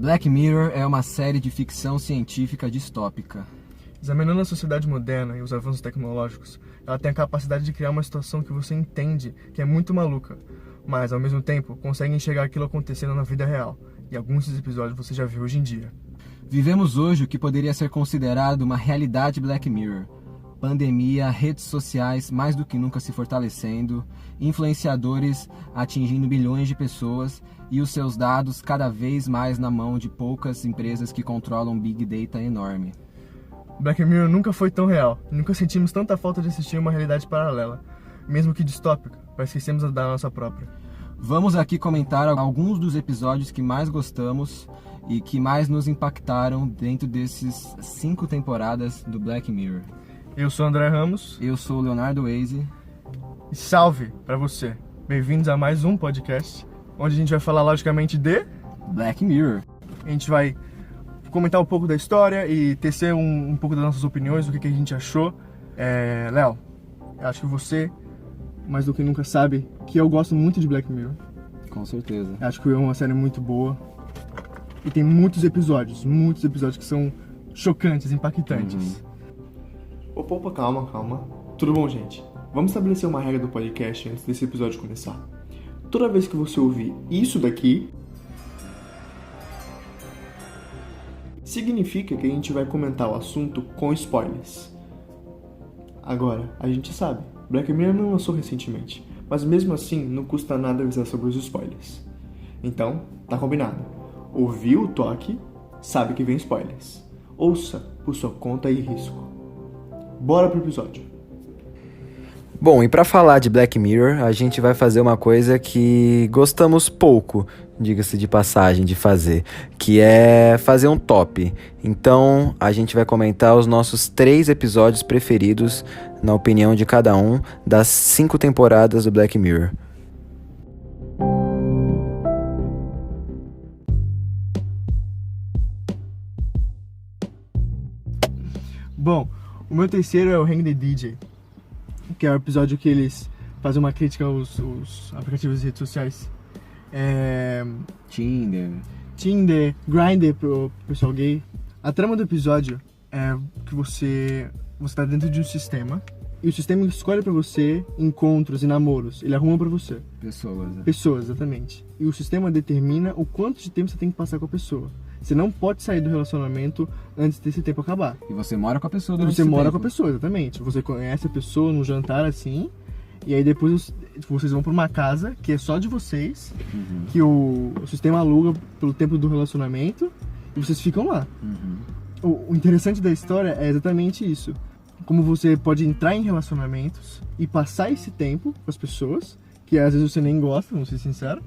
Black Mirror é uma série de ficção científica distópica. Examinando a sociedade moderna e os avanços tecnológicos, ela tem a capacidade de criar uma situação que você entende que é muito maluca, mas ao mesmo tempo consegue enxergar aquilo acontecendo na vida real. E alguns desses episódios você já viu hoje em dia. Vivemos hoje o que poderia ser considerado uma realidade Black Mirror. Pandemia, redes sociais mais do que nunca se fortalecendo, influenciadores atingindo bilhões de pessoas e os seus dados cada vez mais na mão de poucas empresas que controlam Big Data enorme. Black Mirror nunca foi tão real, nunca sentimos tanta falta de assistir uma realidade paralela, mesmo que distópica, para esquecermos da nossa própria. Vamos aqui comentar alguns dos episódios que mais gostamos e que mais nos impactaram dentro desses 5 temporadas do Black Mirror. Eu sou André Ramos. Eu sou o Leonardo Weise. E salve para você! Bem-vindos a mais um podcast, onde a gente vai falar logicamente de Black Mirror. A gente vai comentar um pouco da história e tecer um pouco das nossas opiniões, do que a gente achou. Léo, acho que você, mais do que nunca, sabe que eu gosto muito de Black Mirror. Com certeza. Acho que é uma série muito boa. E tem muitos episódios que são chocantes, impactantes. Opa, calma. Tudo bom, gente? Vamos estabelecer uma regra do podcast antes desse episódio começar. Toda vez que você ouvir isso daqui, significa que a gente vai comentar o assunto com spoilers. Agora, a gente sabe, Black Mirror não lançou recentemente, mas mesmo assim não custa nada avisar sobre os spoilers. Então, tá combinado. Ouviu o toque, sabe que vem spoilers. Ouça por sua conta e risco. Bora pro episódio. Bom, e pra falar de Black Mirror, a gente vai fazer uma coisa que gostamos pouco, diga-se de passagem, de fazer, que é fazer um top. Então, a gente vai comentar os nossos 3 episódios preferidos, na opinião de cada um, das 5 temporadas do Black Mirror. Bom, o meu terceiro é o Hang the DJ, que é o episódio que eles fazem uma crítica aos aplicativos de redes sociais. Tinder, Grindr pro pessoal gay. A trama do episódio é que você tá dentro de um sistema e o sistema escolhe pra você encontros e namoros. Ele arruma pra você. Pessoas, exatamente. E o sistema determina o quanto de tempo você tem que passar com a pessoa. Você não pode sair do relacionamento antes desse tempo acabar. E você mora com a pessoa durante esse tempo. Você mora com a pessoa, exatamente. Você conhece a pessoa num jantar assim, e aí depois vocês vão pra uma casa que é só de vocês, que o sistema aluga pelo tempo do relacionamento, e vocês ficam lá. O interessante da história é exatamente isso. Como você pode entrar em relacionamentos e passar esse tempo com as pessoas, que às vezes você nem gosta, vamos ser sincero.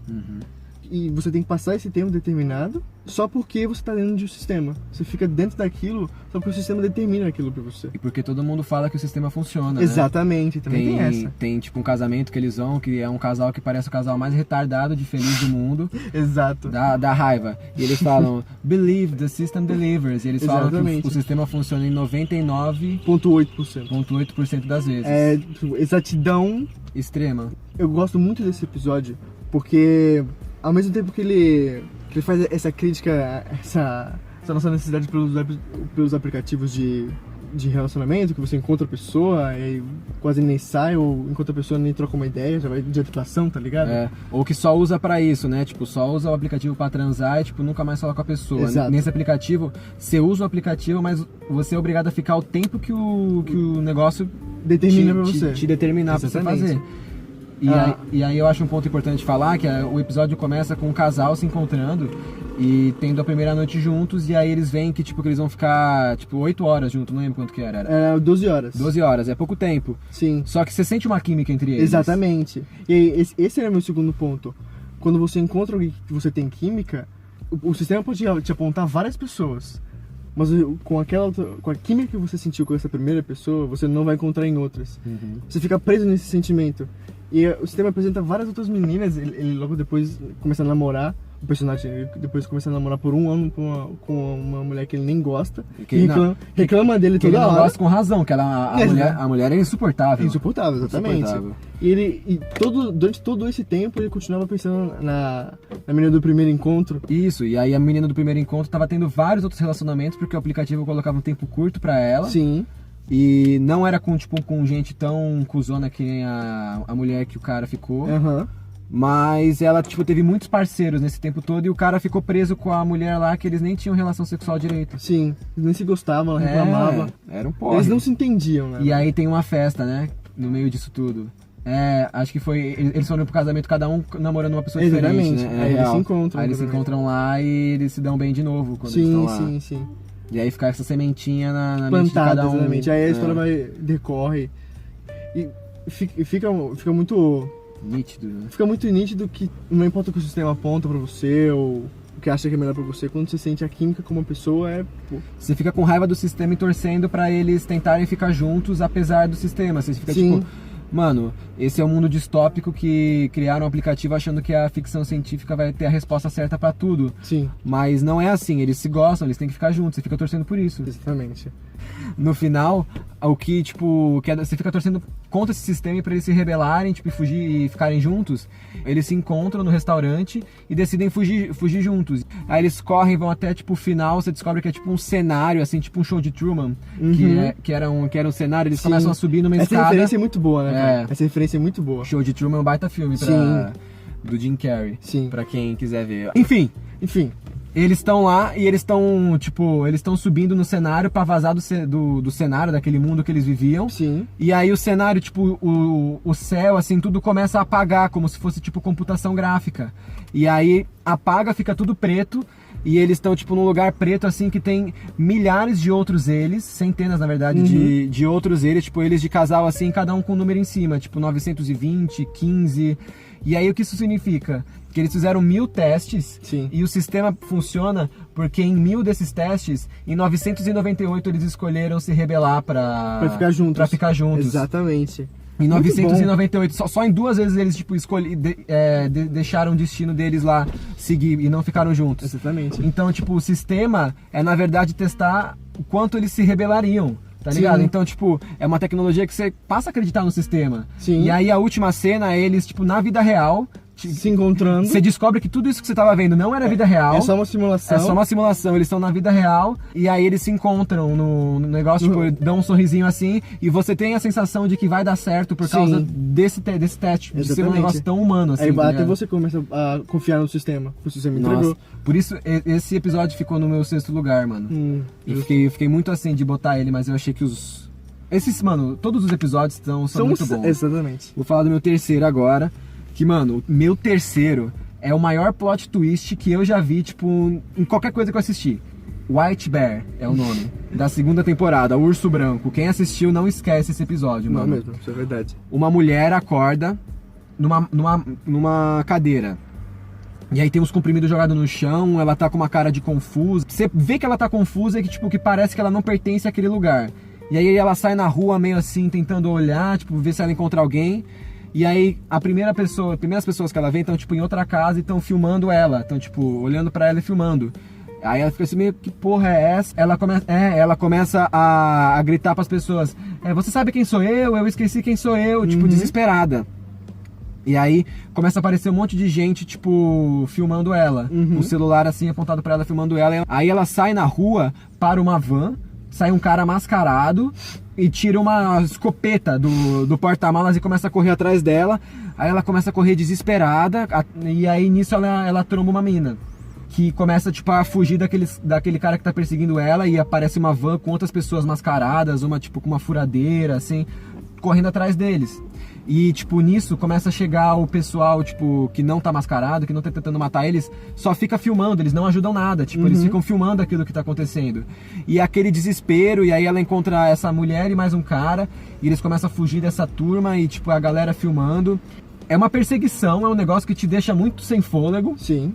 E você tem que passar esse tempo determinado só porque você está dentro de um sistema. Você fica dentro daquilo só porque o sistema determina aquilo pra você. E porque todo mundo fala que o sistema funciona, exatamente, né? Também tem essa. Tem tipo um casamento que eles vão, que é um casal que parece o casal mais retardado de feliz do mundo. Exato. Da raiva. E eles falam, believe, the system delivers. E eles falam que o sistema funciona em 99,8% das vezes. É exatidão extrema. Eu gosto muito desse episódio porque ao mesmo tempo que ele faz essa crítica, essa nossa necessidade pelos aplicativos de relacionamento, que você encontra a pessoa e quase nem sai, ou encontra a pessoa e nem troca uma ideia, já vai de atuação, tá ligado? Ou que só usa pra isso, né? Tipo, só usa o aplicativo pra transar e tipo, nunca mais fala com a pessoa. Exato. Nesse aplicativo, você usa o aplicativo, mas você é obrigado a ficar o tempo que o negócio determina pra você. Te determinar pra você fazer. E aí eu acho um ponto importante falar que o episódio começa com um casal se encontrando e tendo a primeira noite juntos, e aí eles veem que, tipo, que eles vão ficar, 8 horas juntos, não lembro quanto que era. Era 12 horas. 12 horas, é pouco tempo. Sim. Só que você sente uma química entre eles. Exatamente. E aí, esse era o meu segundo ponto. Quando você encontra alguém que você tem química, o sistema pode te apontar várias pessoas. Mas com a química que você sentiu com essa primeira pessoa, você não vai encontrar em outras. Você fica preso nesse sentimento. E o sistema apresenta várias outras meninas, ele logo depois começa a namorar o personagem depois começa a namorar por um ano com uma mulher que ele nem gosta. Que E não- reclama dele Que ele toda não hora. gosta com razão, que a mulher é insuportável. Insuportável, exatamente. Insuportável. Durante todo esse tempo ele continuava pensando na menina do primeiro encontro. Isso, e aí a menina do primeiro encontro tava tendo vários outros relacionamentos, porque o aplicativo colocava um tempo curto pra ela. Sim. E não era com gente tão cuzona que nem a mulher que o cara ficou. Aham. Mas ela, teve muitos parceiros nesse tempo todo e o cara ficou preso com a mulher lá que eles nem tinham relação sexual direito. Sim. Eles nem se gostavam, ela reclamava. Era um porre. Eles não se entendiam, né? E aí tem uma festa, né? No meio disso tudo. Acho que foi. Eles foram pro casamento, cada um namorando uma pessoa diferente. Exatamente. Né? Aí eles real. se encontram. Aí eles se também. encontram lá e eles se dão bem de novo quando eles estão Sim, lá. sim, sim. E aí fica essa sementinha na mente de Plantada, cada um. exatamente. Aí a história decorre. E fica muito. Nítido, né? Fica muito nítido que não importa o que o sistema aponta pra você ou o que acha que é melhor pra você, quando você sente a química com uma pessoa Você fica com raiva do sistema e torcendo pra eles tentarem ficar juntos apesar do sistema. Você fica Sim. tipo, mano, esse é um mundo distópico que criaram um aplicativo achando que a ficção científica vai ter a resposta certa pra tudo. Sim, Mas não é assim, eles se gostam, eles têm que ficar juntos, você fica torcendo por isso. exatamente. No final, você fica torcendo contra esse sistema e pra eles se rebelarem, e fugir e ficarem juntos. Eles se encontram no restaurante e decidem fugir juntos. Aí eles correm, vão até o final, você descobre que é um cenário, assim, um show de Truman, que era um cenário, eles Sim. começam a subir numa Essa escada. referência é muito boa, né? cara? É. Essa referência é muito boa. O Show de Truman é um baita filme Sim. do Jim Carrey, Sim. pra quem quiser ver. Enfim, Enfim, eles estão lá e eles estão subindo no cenário pra vazar do cenário, daquele mundo que eles viviam. sim. E aí o cenário, o céu, assim, tudo começa a apagar, como se fosse, computação gráfica. E aí apaga, fica tudo preto, e eles estão, num lugar preto, assim, que tem milhares de outros eles, centenas, na verdade, de outros eles, eles de casal, assim, cada um com um número em cima, 920, 15... E aí o que isso significa? Que eles fizeram 1000 testes. Sim. E o sistema funciona porque em 1000 desses testes, em 998 eles escolheram se rebelar Pra ficar juntos. Pra ficar juntos. Exatamente. Em Muito 998, só em 2 vezes eles deixaram o destino deles lá seguir e não ficaram juntos. Exatamente. Então, o sistema é na verdade testar o quanto eles se rebelariam. Tá ligado? Sim. Então, é uma tecnologia que você passa a acreditar no sistema. Sim. E aí a última cena é eles, na vida real, Se encontrando. você descobre que tudo isso que você tava vendo não era vida real. É só uma simulação. É só uma simulação, eles estão na vida real e aí eles se encontram no negócio, dão um sorrisinho assim e você tem a sensação de que vai dar certo por causa Sim. desse teste, de ser um Exatamente. negócio tão humano assim. Aí tá até ligado? você começa a confiar no sistema. O sistema Nossa, entregou. por isso esse episódio ficou no meu 6º lugar, mano. Eu fiquei muito assim de botar ele, mas eu achei que todos os episódios são muito bons. Exatamente. Vou falar do meu terceiro agora. Que, mano, o meu terceiro é o maior plot twist que eu já vi, em qualquer coisa que eu assisti. White Bear é o nome da 2ª temporada, o Urso Branco. Quem assistiu não esquece esse episódio, Não mano. mesmo, isso é verdade. Uma mulher acorda numa cadeira. E aí tem uns comprimidos jogados no chão, ela tá com uma cara de confusa. Você vê que ela tá confusa e que parece que ela não pertence àquele lugar. E aí ela sai na rua meio assim, tentando olhar, ver se ela encontra alguém. E aí as primeiras pessoas que ela vê estão em outra casa e estão filmando ela. Estão olhando pra ela e filmando. Aí ela fica assim, meio, que porra é essa? Ela começa a gritar pras pessoas, você sabe quem sou eu? Eu esqueci quem sou eu, desesperada. E aí começa a aparecer um monte de gente, filmando ela. Um celular assim apontado pra ela, filmando ela. Aí ela sai na rua, para uma van, sai um cara mascarado e tira uma escopeta do porta-malas e começa a correr atrás dela. Aí ela começa a correr desesperada e aí nisso ela tromba uma mina que começa a fugir daquele cara que tá perseguindo ela e aparece uma van com outras pessoas mascaradas, uma com uma furadeira, assim, correndo atrás deles. E, nisso começa a chegar o pessoal, que não tá mascarado, que não tá tentando matar eles, só fica filmando, eles não ajudam nada, eles ficam filmando aquilo que tá acontecendo. E aquele desespero, e aí ela encontra essa mulher e mais um cara, e eles começam a fugir dessa turma e, a galera filmando. É uma perseguição, é um negócio que te deixa muito sem fôlego. Sim.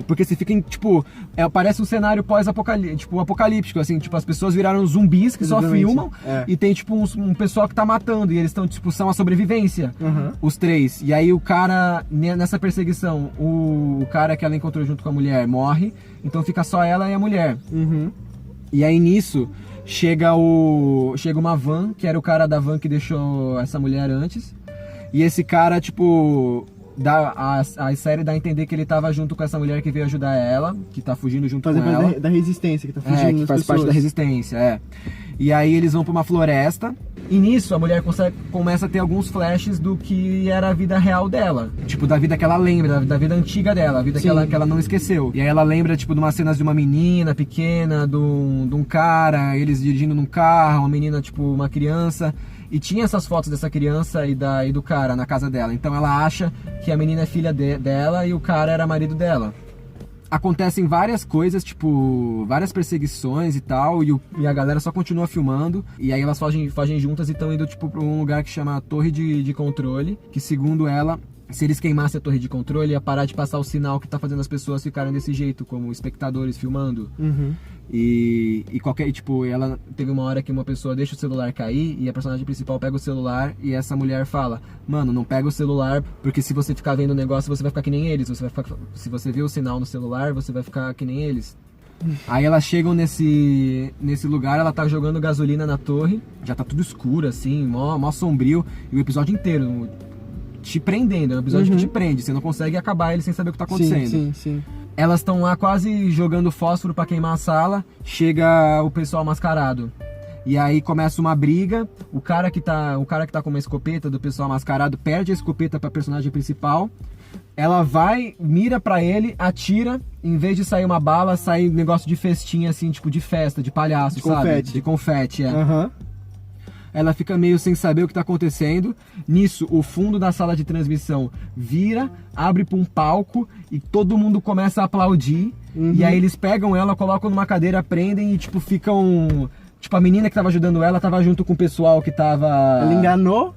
Porque você fica em, tipo, parece um cenário pós-apocalíptico, tipo, apocalíptico, assim, tipo, as pessoas viraram zumbis que só filmam, e tem, tipo, um pessoal que tá matando, e eles estão, tipo, são a sobrevivência, os 3. E aí o cara, nessa perseguição, o cara que ela encontrou junto com a mulher morre, então fica só ela e a mulher. E aí nisso, chega uma van, que era o cara da van que deixou essa mulher antes, e esse cara, tipo... a série dá a entender que ele tava junto com essa mulher que veio ajudar ela, que tá fugindo junto com ela. Da resistência, que tá fugindo que faz parte da resistência, E aí eles vão pra uma floresta, e nisso a mulher começa a ter alguns flashes do que era a vida real dela. Tipo, da vida que ela lembra, da vida antiga dela, a vida que ela não esqueceu. E aí ela lembra, tipo, de umas cenas de uma menina pequena, de um cara, eles dirigindo num carro, uma menina, tipo, uma criança... E tinha essas fotos dessa criança e do cara na casa dela. Então ela acha que a menina é filha dela e o cara era marido dela. Acontecem várias coisas, tipo, várias perseguições e tal, e a galera só continua filmando. E aí elas fogem juntas e estão indo, tipo, pra um lugar que chama Torre de Controle, que segundo ela... Se eles queimassem a torre de controle, ia parar de passar o sinal que tá fazendo as pessoas ficarem desse jeito, como espectadores filmando. E tipo, ela teve uma hora que uma pessoa deixa o celular cair e a personagem principal pega o celular e essa mulher fala: mano, não pega o celular, porque se você ficar vendo o negócio, você vai ficar que nem eles. Se você vê o sinal no celular, você vai ficar que nem eles. Aí elas chegam nesse lugar, ela tá jogando gasolina na torre, já tá tudo escuro, assim, mó sombrio, e o episódio inteiro... te prendendo, é um episódio que te prende, você não consegue acabar ele sem saber o que tá acontecendo. Sim. Elas estão lá quase jogando fósforo pra queimar a sala, chega o pessoal mascarado. E aí começa uma briga, o cara que tá com uma escopeta do pessoal mascarado perde a escopeta pra personagem principal. Ela vai, mira pra ele, atira, em vez de sair uma bala, sai um negócio de festinha assim, tipo de festa, de palhaço, de sabe? Confete. De confete, Ela fica meio sem saber o que tá acontecendo. Nisso, o fundo da sala de transmissão vira, abre pra um palco e todo mundo começa a aplaudir. E aí eles pegam ela, colocam numa cadeira, prendem e tipo ficam... Tipo, a menina que tava ajudando ela tava junto com o pessoal que tava... Ele enganou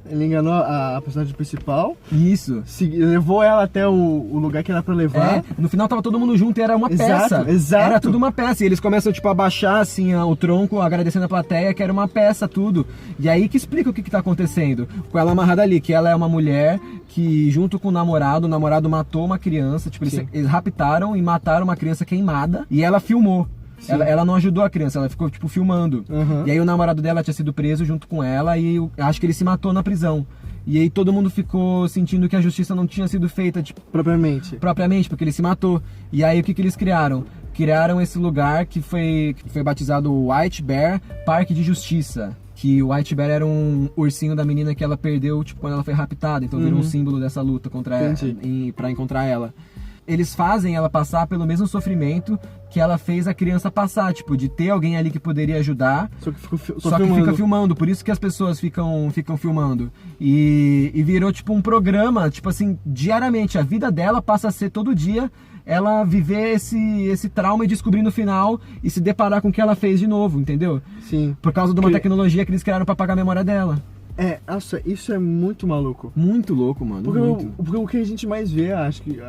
a personagem principal. Isso. Levou ela até o lugar que era pra levar. No final tava todo mundo junto e era uma peça. Exato. Era tudo uma peça. E eles começam, tipo, a baixar, assim, o tronco, agradecendo a plateia, que era uma peça, tudo. E aí que explica o que tá acontecendo. Com ela amarrada ali, que ela é uma mulher que, junto com o namorado matou uma criança. Tipo, eles raptaram e mataram uma criança queimada. E ela filmou. Ela não ajudou a criança, ela ficou, tipo, filmando. E aí o namorado dela tinha sido preso junto com ela e acho que ele se matou na prisão. E aí todo mundo ficou sentindo que a justiça não tinha sido feita, tipo... Propriamente, porque ele se matou. E aí o que eles criaram? Criaram esse lugar que foi batizado White Bear Parque de Justiça. Que o White Bear era um ursinho da menina que ela perdeu, tipo, quando ela foi raptada. Então virou um símbolo dessa luta contra ela, pra encontrar ela. Eles fazem ela passar pelo mesmo sofrimento que ela fez a criança passar, tipo, de ter alguém ali que poderia ajudar, só que fica filmando, por isso que as pessoas ficam filmando. E virou, tipo, um programa, tipo assim, diariamente, a vida dela passa a ser todo dia ela viver esse trauma e descobrir no final e se deparar com o que ela fez de novo, entendeu? Sim. Por causa de uma tecnologia que eles criaram pra apagar a memória dela. Nossa, isso é muito maluco. Muito louco, mano. Porque o que a gente mais vê, acho que...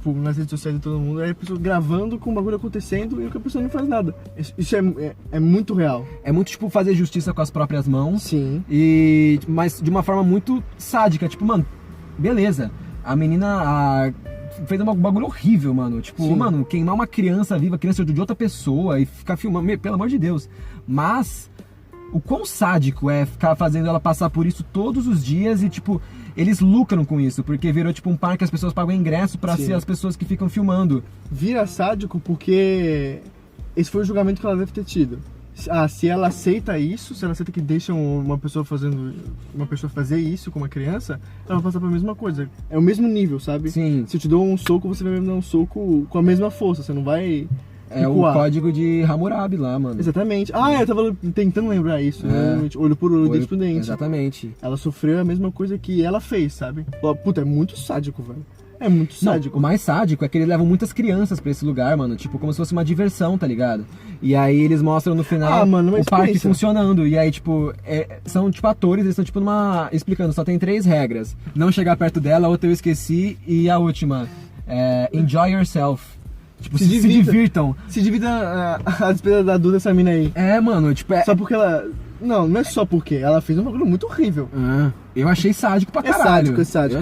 nas redes sociais de todo mundo, é a pessoa gravando com o bagulho acontecendo e a pessoa não faz nada. Isso é muito real. É muito, tipo, fazer justiça com as próprias mãos. Sim. Mas de uma forma muito sádica. Tipo, mano, beleza. A menina fez um bagulho horrível, mano. Tipo, mano, queimar uma criança viva, criança de outra pessoa e ficar filmando, pelo amor de Deus. Mas o quão sádico é ficar fazendo ela passar por isso todos os dias e, tipo... Eles lucram com isso, porque virou tipo um parque que as pessoas pagam ingresso pra ser as pessoas que ficam filmando. Vira sádico porque esse foi o julgamento que ela deve ter tido. Se ela aceita isso, se ela aceita que deixam uma pessoa fazer isso com uma criança, ela vai passar pela mesma coisa. É o mesmo nível, sabe? Sim. Se eu te dou um soco, você vai me dar um soco com a mesma força, você não vai... É o código de Hammurabi lá, mano. Exatamente. Eu tava tentando lembrar isso. Olho por olho, dente por dente. Exatamente. Ela sofreu a mesma coisa que ela fez, sabe? Puta, é muito sádico, velho. É muito sádico. Não, o mais sádico é que eles levam muitas crianças pra esse lugar, mano. Tipo, como se fosse uma diversão, tá ligado? E aí eles mostram no final o parque funcionando. E aí, tipo, são tipo atores, eles estão tipo explicando, só tem 3 regras. Não chegar perto dela, outra eu esqueci. E a última, enjoy yourself. Tipo, se divirtam. Se divida a despesa da Duda, essa mina aí. É, mano, tipo... Só porque ela... Não é só porque. Ela fez um bagulho muito horrível. Eu achei sádico pra caralho. É sádico.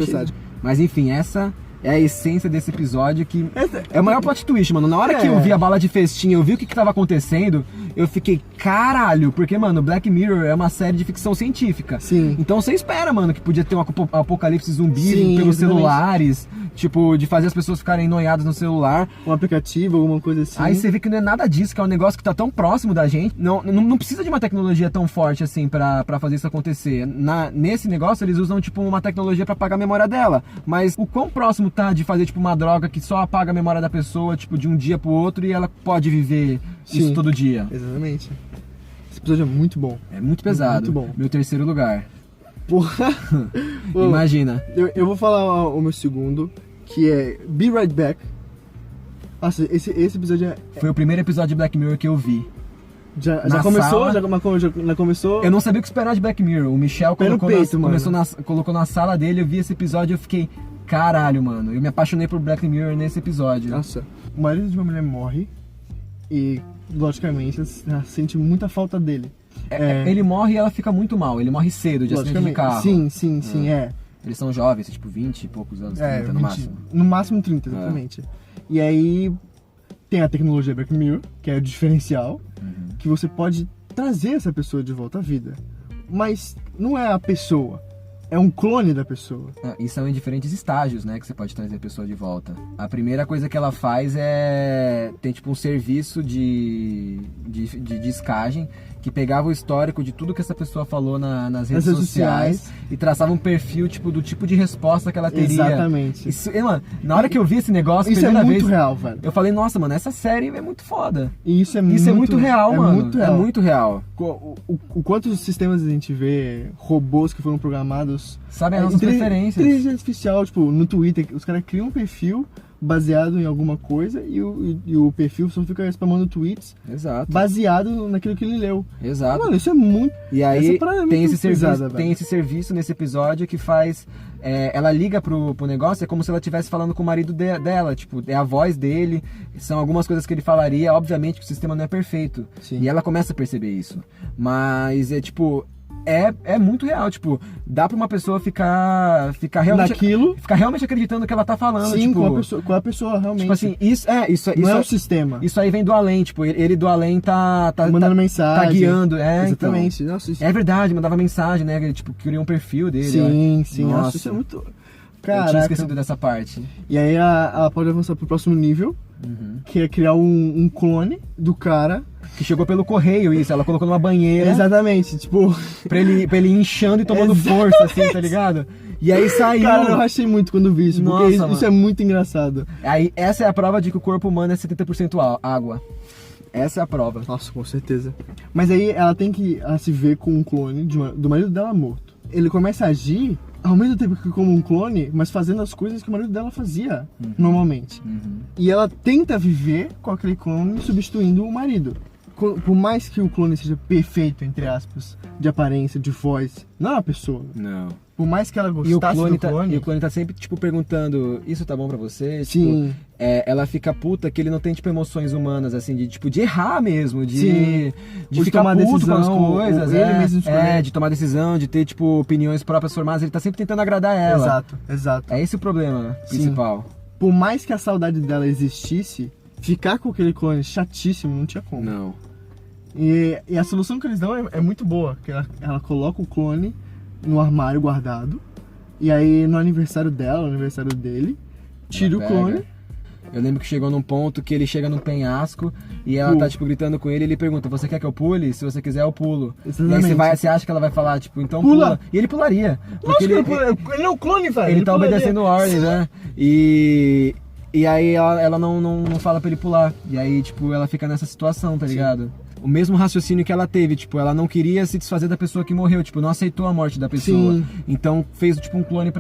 Mas enfim, essa é a essência desse episódio que... É o maior plot twist, mano. Na hora que eu vi a bala de festim, eu vi o que tava acontecendo, eu fiquei, caralho, porque, mano, Black Mirror é uma série de ficção científica. Sim. Então você espera, mano, que podia ter um apocalipse zumbi Sim, pelos exatamente. celulares, tipo, de fazer as pessoas ficarem noiadas no celular. Um aplicativo, alguma coisa assim. Aí você vê que não é nada disso, que é um negócio que tá tão próximo da gente. Não precisa de uma tecnologia tão forte assim pra fazer isso acontecer. Nesse negócio eles usam tipo uma tecnologia pra apagar a memória dela. Mas o quão próximo tá de fazer tipo uma droga que só apaga a memória da pessoa, tipo, de um dia pro outro e ela pode viver isso todo dia. Exatamente. Esse episódio é muito bom. É muito pesado. Muito bom. Meu terceiro lugar. Porra. Imagina. Eu vou falar o meu segundo, que é Be Right Back. Nossa, esse episódio Foi o primeiro episódio de Black Mirror que eu vi. já começou? Já começou? Eu não sabia o que esperar de Black Mirror. O Michel colocou, peito, colocou na sala dele, eu vi esse episódio e eu fiquei... Caralho, mano. Eu me apaixonei por Black Mirror nesse episódio. Nossa. O marido de uma mulher morre e, logicamente, ela sente muita falta dele. Ele morre e ela fica muito mal. Ele morre cedo de acidente de carro. Sim, Eles são jovens, tipo 20 e poucos anos, 30 no máximo. No máximo 30, exatamente. E aí tem a tecnologia Black Mirror, que é o diferencial, que você pode trazer essa pessoa de volta à vida. Mas não é a pessoa, é um clone da pessoa. E são em diferentes estágios, né, que você pode trazer a pessoa de volta. A primeira coisa que ela faz tem tipo um serviço de discagem que pegava o histórico de tudo que essa pessoa falou nas redes sociais e traçava um perfil do tipo de resposta que ela teria. Exatamente. Isso, mano, na hora que eu vi esse negócio, isso é muito vez, real, velho. Eu falei, nossa, mano, essa série é muito foda. E isso é muito real, mano. Muito real. É muito real. O quantos sistemas a gente vê, robôs que foram programados... Sabem as nossas preferências. Inteligência artificial, tipo, no Twitter, os caras criam um perfil baseado em alguma coisa e o perfil só fica spamando tweets. Exato. Baseado naquilo que ele leu. Exato. Mano, isso é muito... E aí tem esse serviço nesse episódio que faz... ela liga pro negócio, é como se ela estivesse falando com o marido dela. Tipo, é a voz dele, são algumas coisas que ele falaria. Obviamente que o sistema não é perfeito. Sim. E ela começa a perceber isso. Mas tipo... É muito real, tipo, dá pra uma pessoa ficar realmente... Naquilo? Ficar realmente acreditando no que ela tá falando, Sim, tipo... com a pessoa, realmente. Tipo assim, isso não é o sistema. Isso aí vem do além, tipo, ele do além tá mandando mensagem. Tá guiando, exatamente. Então. Nossa, isso... É verdade, mandava mensagem, né, ele, tipo, criou um perfil dele. Sim. Nossa, isso é muito... Caraca. Eu tinha esquecido dessa parte. E aí ela pode avançar pro próximo nível, que é criar um clone do cara... Que chegou pelo correio isso, ela colocou numa banheira. Exatamente, tipo... pra ele ir inchando e tomando força, assim, tá ligado? E aí saiu... Cara, eu achei muito quando vi isso, porque isso é muito engraçado. Aí essa é a prova de que o corpo humano é 70% água. Essa é a prova. Nossa, com certeza. Mas aí ela se vê com um clone do marido dela morto. Ele começa a agir ao mesmo tempo que como um clone, mas fazendo as coisas que o marido dela fazia normalmente. E ela tenta viver com aquele clone substituindo o marido. Por mais que o clone seja perfeito, entre aspas, de aparência, de voz, não é uma pessoa. Não. Por mais que ela gostasse do clone... E o clone tá sempre, tipo, perguntando, isso tá bom pra você? Sim. Tipo, ela fica puta que ele não tem, tipo, emoções humanas, assim, de errar mesmo, de ficar tomar puto decisão, com as coisas. ele mesmo escolher. De tomar decisão, de ter, tipo, opiniões próprias formadas, ele tá sempre tentando agradar ela. Exato. É esse o problema principal. Por mais que a saudade dela existisse, ficar com aquele clone chatíssimo não tinha como. Não. E a solução que eles dão é muito boa, que ela coloca o clone no armário guardado, e aí no aniversário dela, no aniversário dele, tira o clone. Eu lembro que chegou num ponto que ele chega num penhasco e ela tá, tipo, gritando com ele e ele pergunta, você quer que eu pule? Se você quiser, eu pulo. Exatamente. E aí você acha que ela vai falar, tipo, então pula. E ele pularia. Porque ele é o clone, velho. Ele tá obedecendo ordens, né? E aí ela não fala pra ele pular. E aí, tipo, ela fica nessa situação, tá ligado? O mesmo raciocínio que ela teve, tipo, ela não queria se desfazer da pessoa que morreu, tipo, não aceitou a morte da pessoa. Então fez, tipo, um clone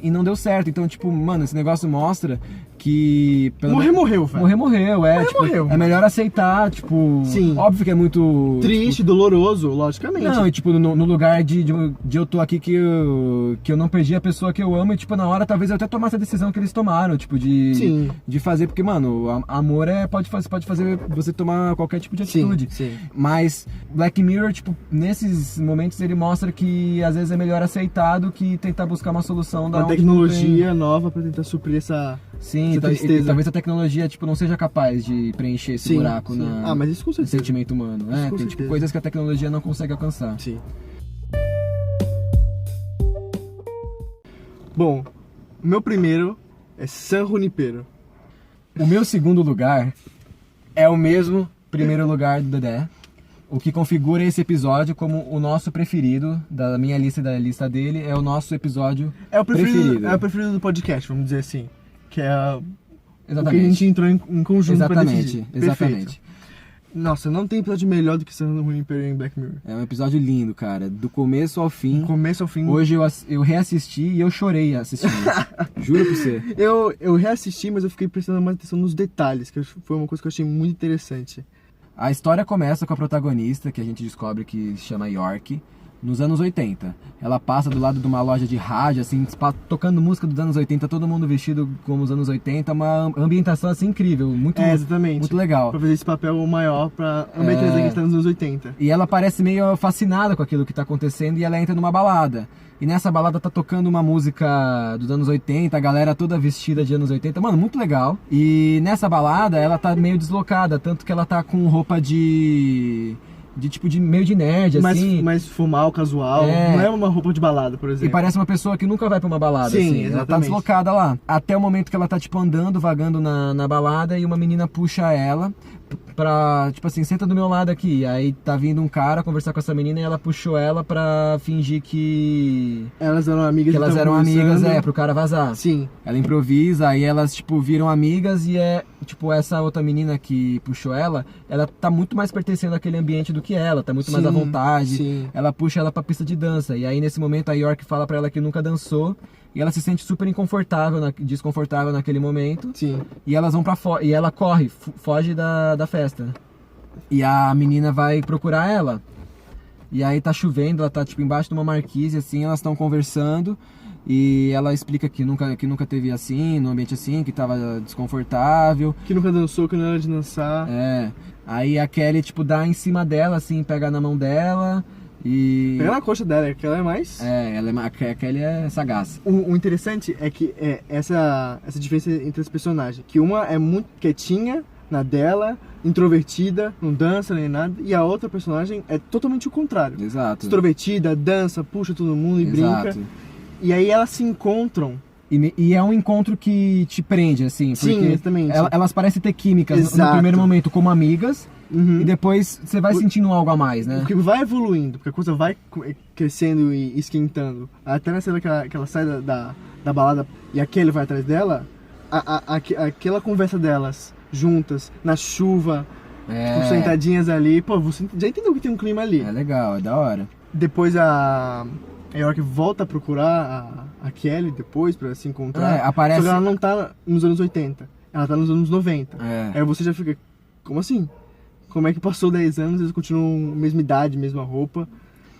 e não deu certo. Então, tipo, mano, esse negócio mostra que... Morreu, velho. Morreu. Morreu. É melhor aceitar, tipo... Sim. Óbvio que é muito... Triste, tipo, doloroso, logicamente. não, e tipo, no lugar de eu tô aqui que eu não perdi a pessoa que eu amo e, tipo, na hora talvez eu até tomasse a decisão que eles tomaram, tipo, Sim. de fazer, porque, mano, amor pode fazer você tomar qualquer tipo de atitude. Sim. Mas Black Mirror, tipo, nesses momentos ele mostra que às vezes é melhor aceitar do que tentar buscar uma solução da Uma onde tecnologia nova pra tentar suprir essa... Sim, essa tristeza. e talvez a tecnologia, tipo, não seja capaz de preencher esse buraco mas isso com no certeza. sentimento humano. Isso com Tem, tipo, certeza. coisas que a tecnologia não consegue alcançar. Sim. Bom, o meu primeiro é San Junipero. O meu segundo lugar é o mesmo primeiro lugar do Dedé, o que configura esse episódio como o nosso preferido, da minha lista e da lista dele, é o nosso episódio É o preferido, preferido. É o preferido do podcast, vamos dizer assim. Que é o que a Exatamente. gente entrou em conjunto pra decidir. Exatamente. Perfeito. Nossa, não tem episódio melhor do que San Junipero em Black Mirror. É um episódio lindo, cara, do começo ao fim. Do começo ao fim. Hoje eu reassisti e eu chorei assistindo. Juro pra você. Eu reassisti, mas eu fiquei prestando mais atenção nos detalhes, que foi uma coisa que eu achei muito interessante. A história começa com a protagonista, que a gente descobre que se chama York, nos anos 80. Ela passa do lado de uma loja de rádio, assim, tocando música dos anos 80, todo mundo vestido como os anos 80, uma ambientação assim incrível, muito, Exatamente. muito legal. Pra fazer esse papel maior pra ambientação que está nos anos 80. E ela parece meio fascinada com aquilo que tá acontecendo e ela entra numa balada. E nessa balada tá tocando uma música dos anos 80, a galera toda vestida de anos 80. Mano, muito legal. E nessa balada ela tá meio deslocada, tanto que ela tá com roupa de tipo de meio de nerd, assim. Mais formal, casual. Não é uma roupa de balada, por exemplo. E parece uma pessoa que nunca vai pra uma balada, Sim, assim. Ela tá exatamente. deslocada lá. Até o momento que ela tá, tipo, andando, vagando na balada e uma menina puxa ela pra, tipo assim, senta do meu lado aqui. Aí tá vindo um cara conversar com essa menina e ela puxou ela pra fingir que Elas eram amigas. que elas estavam eram amigas, conversando. pro cara vazar. Sim. Ela improvisa, aí elas, tipo, viram amigas e tipo, essa outra menina que puxou ela tá muito mais pertencendo àquele ambiente do que ela, tá muito mais à Sim, vontade. sim. Ela puxa ela pra pista de dança, e aí nesse momento a York fala pra ela que nunca dançou, e ela se sente super desconfortável naquele momento, Sim. e elas vão pra fora, e ela corre, foge da festa. E a menina vai procurar ela. E aí tá chovendo, ela tá tipo embaixo de uma marquise, assim, elas estão conversando. E ela explica que nunca teve assim, num ambiente assim, que tava desconfortável. Que nunca dançou, que não era de dançar. Aí a Kelly, tipo, dá em cima dela, assim, pega na mão dela e... Pega na coxa dela, que ela é mais... a Kelly é sagaz. O interessante é que essa diferença entre as personagens. Que uma é muito quietinha na dela, introvertida, não dança nem nada. E a outra personagem é totalmente o contrário. Exato. Extrovertida, dança, puxa todo mundo e brinca. E aí elas se encontram. E é um encontro que te prende, assim, porque Sim, exatamente. Elas parecem ter químicas no Exato. primeiro momento como amigas, Uhum. e depois você vai sentindo algo a mais, né? Porque vai evoluindo, porque a coisa vai crescendo e esquentando. Até na cena que ela sai da balada e a Kelly vai atrás dela, aquela conversa delas juntas, na chuva, tipo, sentadinhas ali, pô, você já entendeu que tem um clima ali. É legal, é da hora. Depois a York volta a procurar a Kelly depois pra se encontrar. Aparece... Só que ela não tá nos anos 80, ela tá nos anos 90. Aí você já fica, como assim? Como é que passou 10 anos e eles continuam mesma idade, mesma roupa?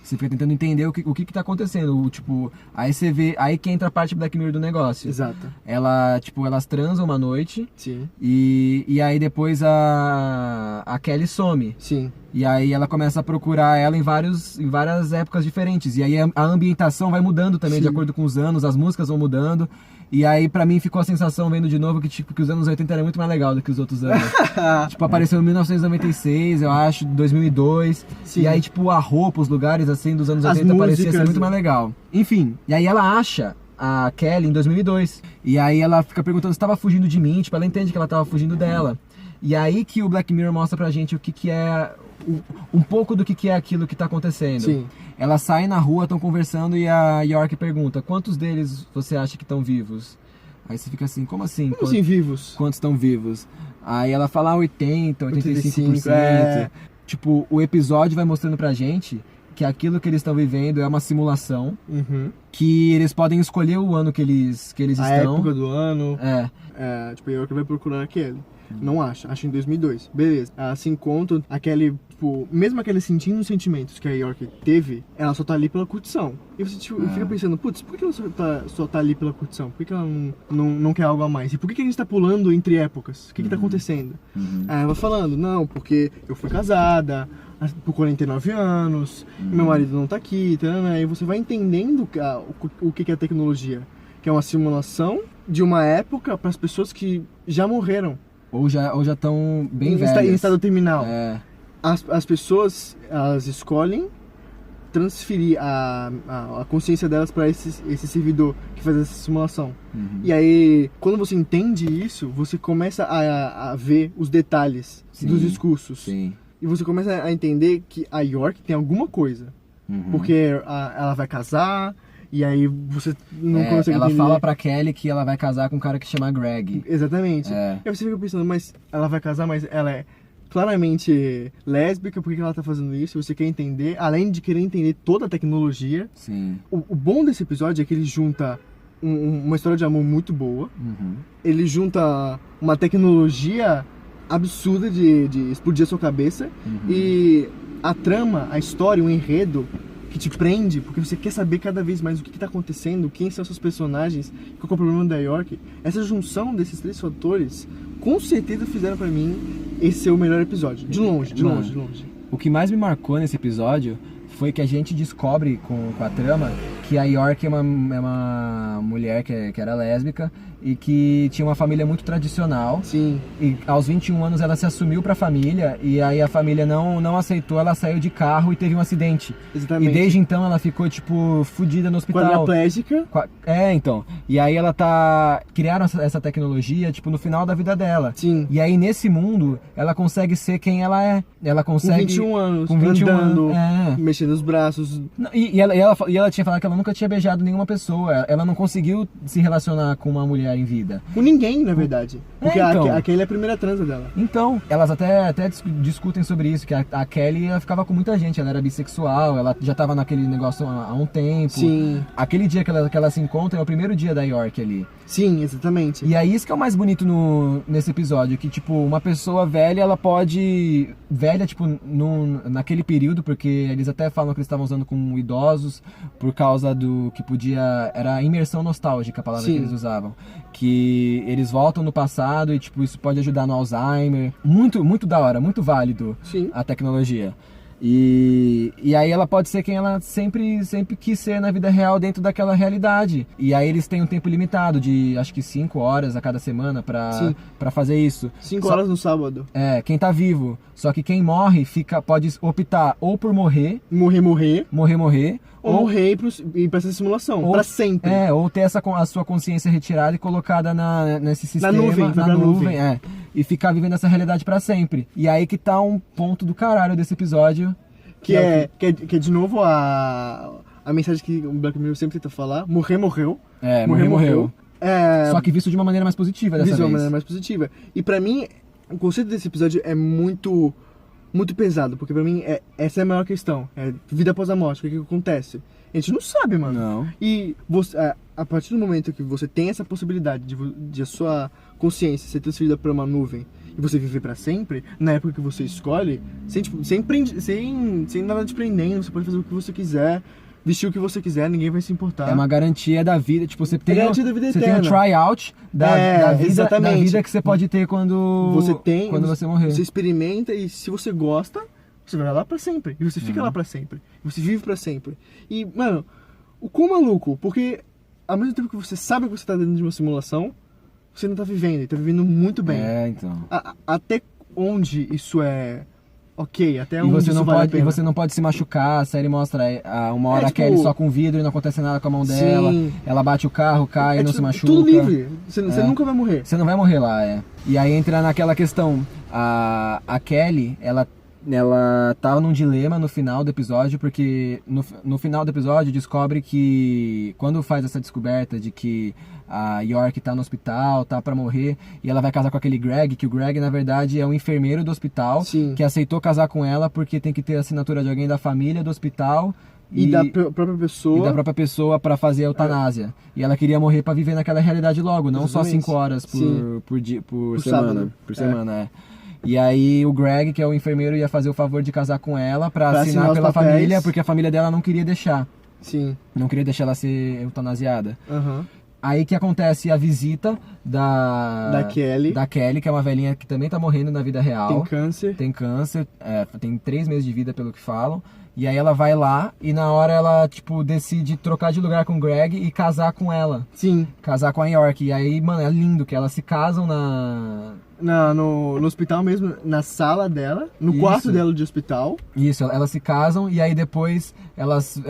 Você fica tentando entender o que tá acontecendo. Tipo, aí você vê. Aí que entra a parte Black Mirror do negócio. Exato. Elas transam uma noite. Sim. E aí depois a Kelly some. Sim. E aí ela começa a procurar ela em várias épocas diferentes. E aí a ambientação vai mudando também, de acordo com os anos, as músicas vão mudando. E aí pra mim ficou a sensação, vendo de novo, que os anos 80 era muito mais legal do que os outros anos. Tipo, apareceu em 1996, eu acho, 2002. Sim. E aí, tipo, a roupa, os lugares assim dos anos As 80 parecia músicas, ser muito mais legal. Enfim, e aí ela acha a Kelly em 2002. E aí ela fica perguntando se estava fugindo de mim, tipo, ela entende que ela estava fugindo dela. E aí que o Black Mirror mostra pra gente o que é... um pouco do que é aquilo que tá acontecendo. Sim. Elas saem na rua, estão conversando e a York pergunta: quantos deles você acha que estão vivos? Aí você fica assim, como assim? Como assim vivos? Quantos estão vivos? Aí ela fala 80, 85%. 85%. Tipo, o episódio vai mostrando pra gente que aquilo que eles estão vivendo é uma simulação, Uhum. que eles podem escolher o ano que eles A estão. época do ano. É, Tipo, a York vai procurar a Kelly. Não acha em 2002. Beleza. Ela se encontra, aquele, tipo, mesmo aquele sentindo os sentimentos que a York teve, ela só tá ali pela curtição. E você tipo, fica pensando, putz, por que ela só tá ali pela curtição? Por que ela não quer algo a mais? E por que a gente tá pulando entre épocas? O que tá acontecendo? Aí ela vai falando, não, porque eu fui casada por 49 anos, meu marido não tá aqui, e você vai entendendo o que é tecnologia. Que é uma simulação de uma época para as pessoas que já morreram. ou já estão bem em velhas. estado terminal. É, As pessoas, elas escolhem transferir a consciência delas para esse servidor que faz essa simulação. E aí, quando você entende isso, você começa a ver os detalhes Sim, dos discursos. sim. E você começa a entender que a York tem alguma coisa. Porque ela vai casar, e aí você não consegue ela entender. fala pra Kelly que ela vai casar com um cara que chama Greg. Exatamente. É. E aí você fica pensando, mas ela vai casar, mas ela é claramente lésbica, por que ela tá fazendo isso? Você quer entender, além de querer entender toda a tecnologia. Sim. O bom desse episódio é que ele junta uma história de amor muito boa, ele junta uma tecnologia absurda de explodir a sua cabeça, e a trama, a história, o enredo que te prende, porque você quer saber cada vez mais o que tá acontecendo, quem são seus personagens, qual é o problema da York. Essa junção desses três fatores, com certeza fizeram pra mim esse ser o melhor episódio. De longe, de longe, de longe. O que mais me marcou nesse episódio foi que a gente descobre com a trama que a York é uma mulher que era lésbica e que tinha uma família muito tradicional. Sim. E aos 21 anos ela se assumiu pra família e aí a família não aceitou, ela saiu de carro e teve um acidente. Exatamente. E desde então ela ficou, tipo, fodida no hospital. Quadriplégica. Então. E aí ela criaram essa tecnologia, tipo, no final da vida dela. Sim. E aí nesse mundo ela consegue ser quem ela é. Ela consegue... Com 21 anos, com 21 andando, anos. mexendo os braços. E ela tinha falado que ela nunca tinha beijado nenhuma pessoa. Ela não conseguiu se relacionar com uma mulher em vida. Com ninguém, na verdade. Porque então. aquele é a primeira transa dela. Então, elas até discutem sobre isso, que a Kelly ela ficava com muita gente, ela era bissexual, ela já tava naquele negócio há um tempo. Sim. Aquele dia que ela se encontra é o primeiro dia da York ali. Sim, exatamente. E é isso que é o mais bonito nesse episódio, que, tipo, uma pessoa velha, ela pode... Velha, tipo, naquele período, porque eles até falam que eles estavam usando com idosos, por causa do que podia... Era imersão nostálgica a palavra Sim. que eles usavam. Que eles voltam no passado e, tipo, isso pode ajudar no Alzheimer. Muito, muito da hora, muito válido. Sim. A tecnologia. E aí ela pode ser quem ela sempre quis ser na vida real, dentro daquela realidade. E aí eles têm um tempo limitado de, acho que 5 horas a cada semana pra fazer isso. 5 horas no sábado. Quem tá vivo. Só que quem morre pode optar ou por morrer. Morrer. Ou morrer e ir pra essa simulação. Pra sempre. Ou ter a sua consciência retirada e colocada nesse sistema. Na nuvem. E ficar vivendo essa realidade pra sempre. E aí que tá um ponto do caralho desse episódio. Que é de novo a mensagem que o Black Mirror sempre tenta falar. Morreu. Morreu. Só que visto de uma maneira mais positiva dessa vez. De uma maneira mais positiva. E pra mim, o conceito desse episódio é muito, muito pesado. Porque pra mim, essa é a maior questão. É vida após a morte. O que acontece? A gente não sabe, mano. Não. E você, a partir do momento que você tem essa possibilidade de a sua consciência ser transferida para uma nuvem e você viver para sempre, na época que você escolhe, sem nada te prendendo, você pode fazer o que você quiser, vestir o que você quiser, ninguém vai se importar. É uma garantia da vida, tipo, você tem garantia da vida você tem um eterna. tryout da vida que você pode ter quando você morrer. Você experimenta e se você gosta, você vai lá pra sempre. E você fica lá pra sempre. E você vive pra sempre. E, mano, o quão maluco, porque ao mesmo tempo que você sabe que você tá dentro de uma simulação, você não tá vivendo, e tá vivendo muito bem. Então. Até onde isso é ok, até E onde você isso não vale pode, a pena. e você não pode se machucar, a série mostra uma hora tipo, a Kelly só com vidro e não acontece nada com a mão dela, sim. Ela bate o carro, cai e não se machuca. Tudo livre, você nunca vai morrer. Você não vai morrer lá, E aí entra naquela questão, a Kelly, ela tava num dilema no final do episódio, porque no final do episódio descobre que, quando faz essa descoberta de que a York tá no hospital, tá pra morrer, e ela vai casar com aquele Greg, que o Greg, na verdade, é um enfermeiro do hospital, Sim. que aceitou casar com ela porque tem que ter a assinatura de alguém da família do hospital, E da própria pessoa. e da própria pessoa pra fazer a eutanásia. E ela queria morrer pra viver naquela realidade logo, não só Exatamente. 5 horas por semana. sábado. Por semana, é. E aí o Greg, que é o enfermeiro, ia fazer o favor de casar com ela pra Pra assinar assinar os pela papéis. família, porque a família dela não queria deixar. Sim. Não queria deixar ela ser eutanasiada. Aham. Aí que acontece a visita Da Kelly. da Kelly, que é uma velhinha que também tá morrendo na vida real. Tem câncer. Tem câncer, tem 3 meses de vida, pelo que falam. E aí ela vai lá e na hora ela, tipo, decide trocar de lugar com o Greg e casar com ela. Sim. Casar com a York. E aí, mano, é lindo que elas se casam No hospital mesmo, na sala dela, no Isso. quarto dela de hospital. Isso, elas se casam e aí depois elas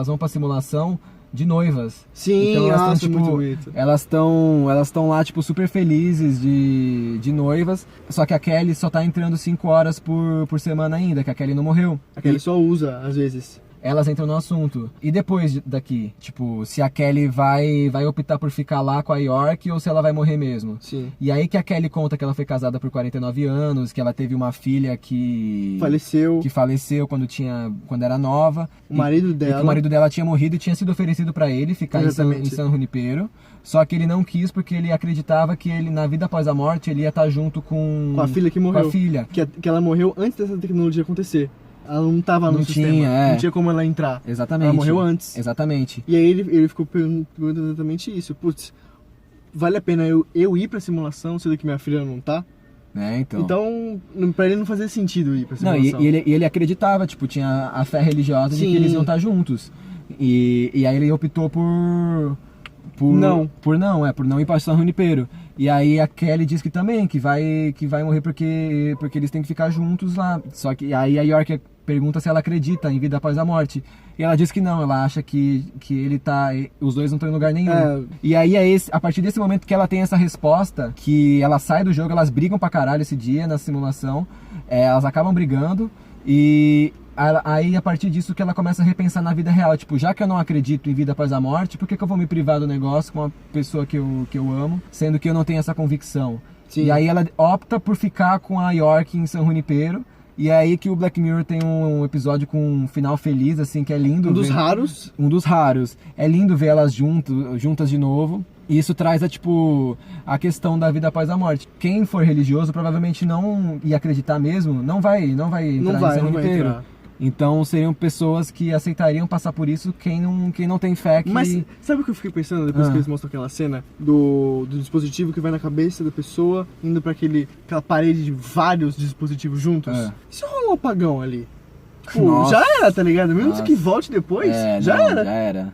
vão pra simulação de noivas. Sim, Então elas nossa, tão, tipo, muito bonito. Elas estão lá, tipo, super felizes de noivas. Só que a Kelly só tá entrando 5 horas por semana ainda, que a Kelly não morreu. Aquele só usa, às vezes. Elas entram no assunto. E depois daqui, tipo, se a Kelly vai optar por ficar lá com a York ou se ela vai morrer mesmo. Sim. E aí que a Kelly conta que ela foi casada por 49 anos, que ela teve uma filha que faleceu quando era nova. O marido E dela. que o marido dela tinha morrido e tinha sido oferecido pra ele ficar em Exatamente. San Junipero. Só que ele não quis porque ele acreditava que ele, na vida após a morte, ele ia estar junto com Com a filha que morreu. Com a filha. Que ela morreu antes dessa tecnologia acontecer. Ela não tava no Não sistema. tinha, Não tinha como ela entrar. Exatamente. Ela morreu antes. Exatamente. E aí ele ficou perguntando exatamente isso. Putz, vale a pena eu ir pra simulação, sendo que minha filha não tá? Então, pra ele não fazia sentido ir pra Não, simulação. e ele acreditava, tipo, tinha a fé religiosa de Sim. que eles iam estar juntos. E aí ele optou por Não. por não ir pra San Junipero. E aí a Kelly diz que também, que vai morrer porque eles têm que ficar juntos lá. Só que aí a York pergunta se ela acredita em vida após a morte. E ela diz que não, ela acha que os dois não estão em lugar nenhum. E aí a partir desse momento que ela tem essa resposta, que ela sai do jogo, elas brigam pra caralho esse dia na simulação, elas acabam brigando e aí a partir disso que ela começa a repensar na vida real, tipo, já que eu não acredito em vida após a morte, por que eu vou me privar do negócio com uma pessoa que eu amo, sendo que eu não tenho essa convicção? Sim. E aí ela opta por ficar com a York em San Junipero. E é aí que o Black Mirror tem um episódio com um final feliz, assim, que é lindo. Um dos raros. Um dos raros. É lindo ver elas juntas de novo. E isso traz a questão da vida após a morte. Quem for religioso provavelmente não ia acreditar mesmo, não vai entrar em San Junipero. Então seriam pessoas que aceitariam passar por isso quem não tem fé que... Mas sabe o que eu fiquei pensando depois que eles mostram aquela cena do dispositivo que vai na cabeça da pessoa, indo pra aquela parede de vários dispositivos juntos? Se rola um apagão ali, pô, já era, tá ligado? Mesmo que volte depois, já era. Já era.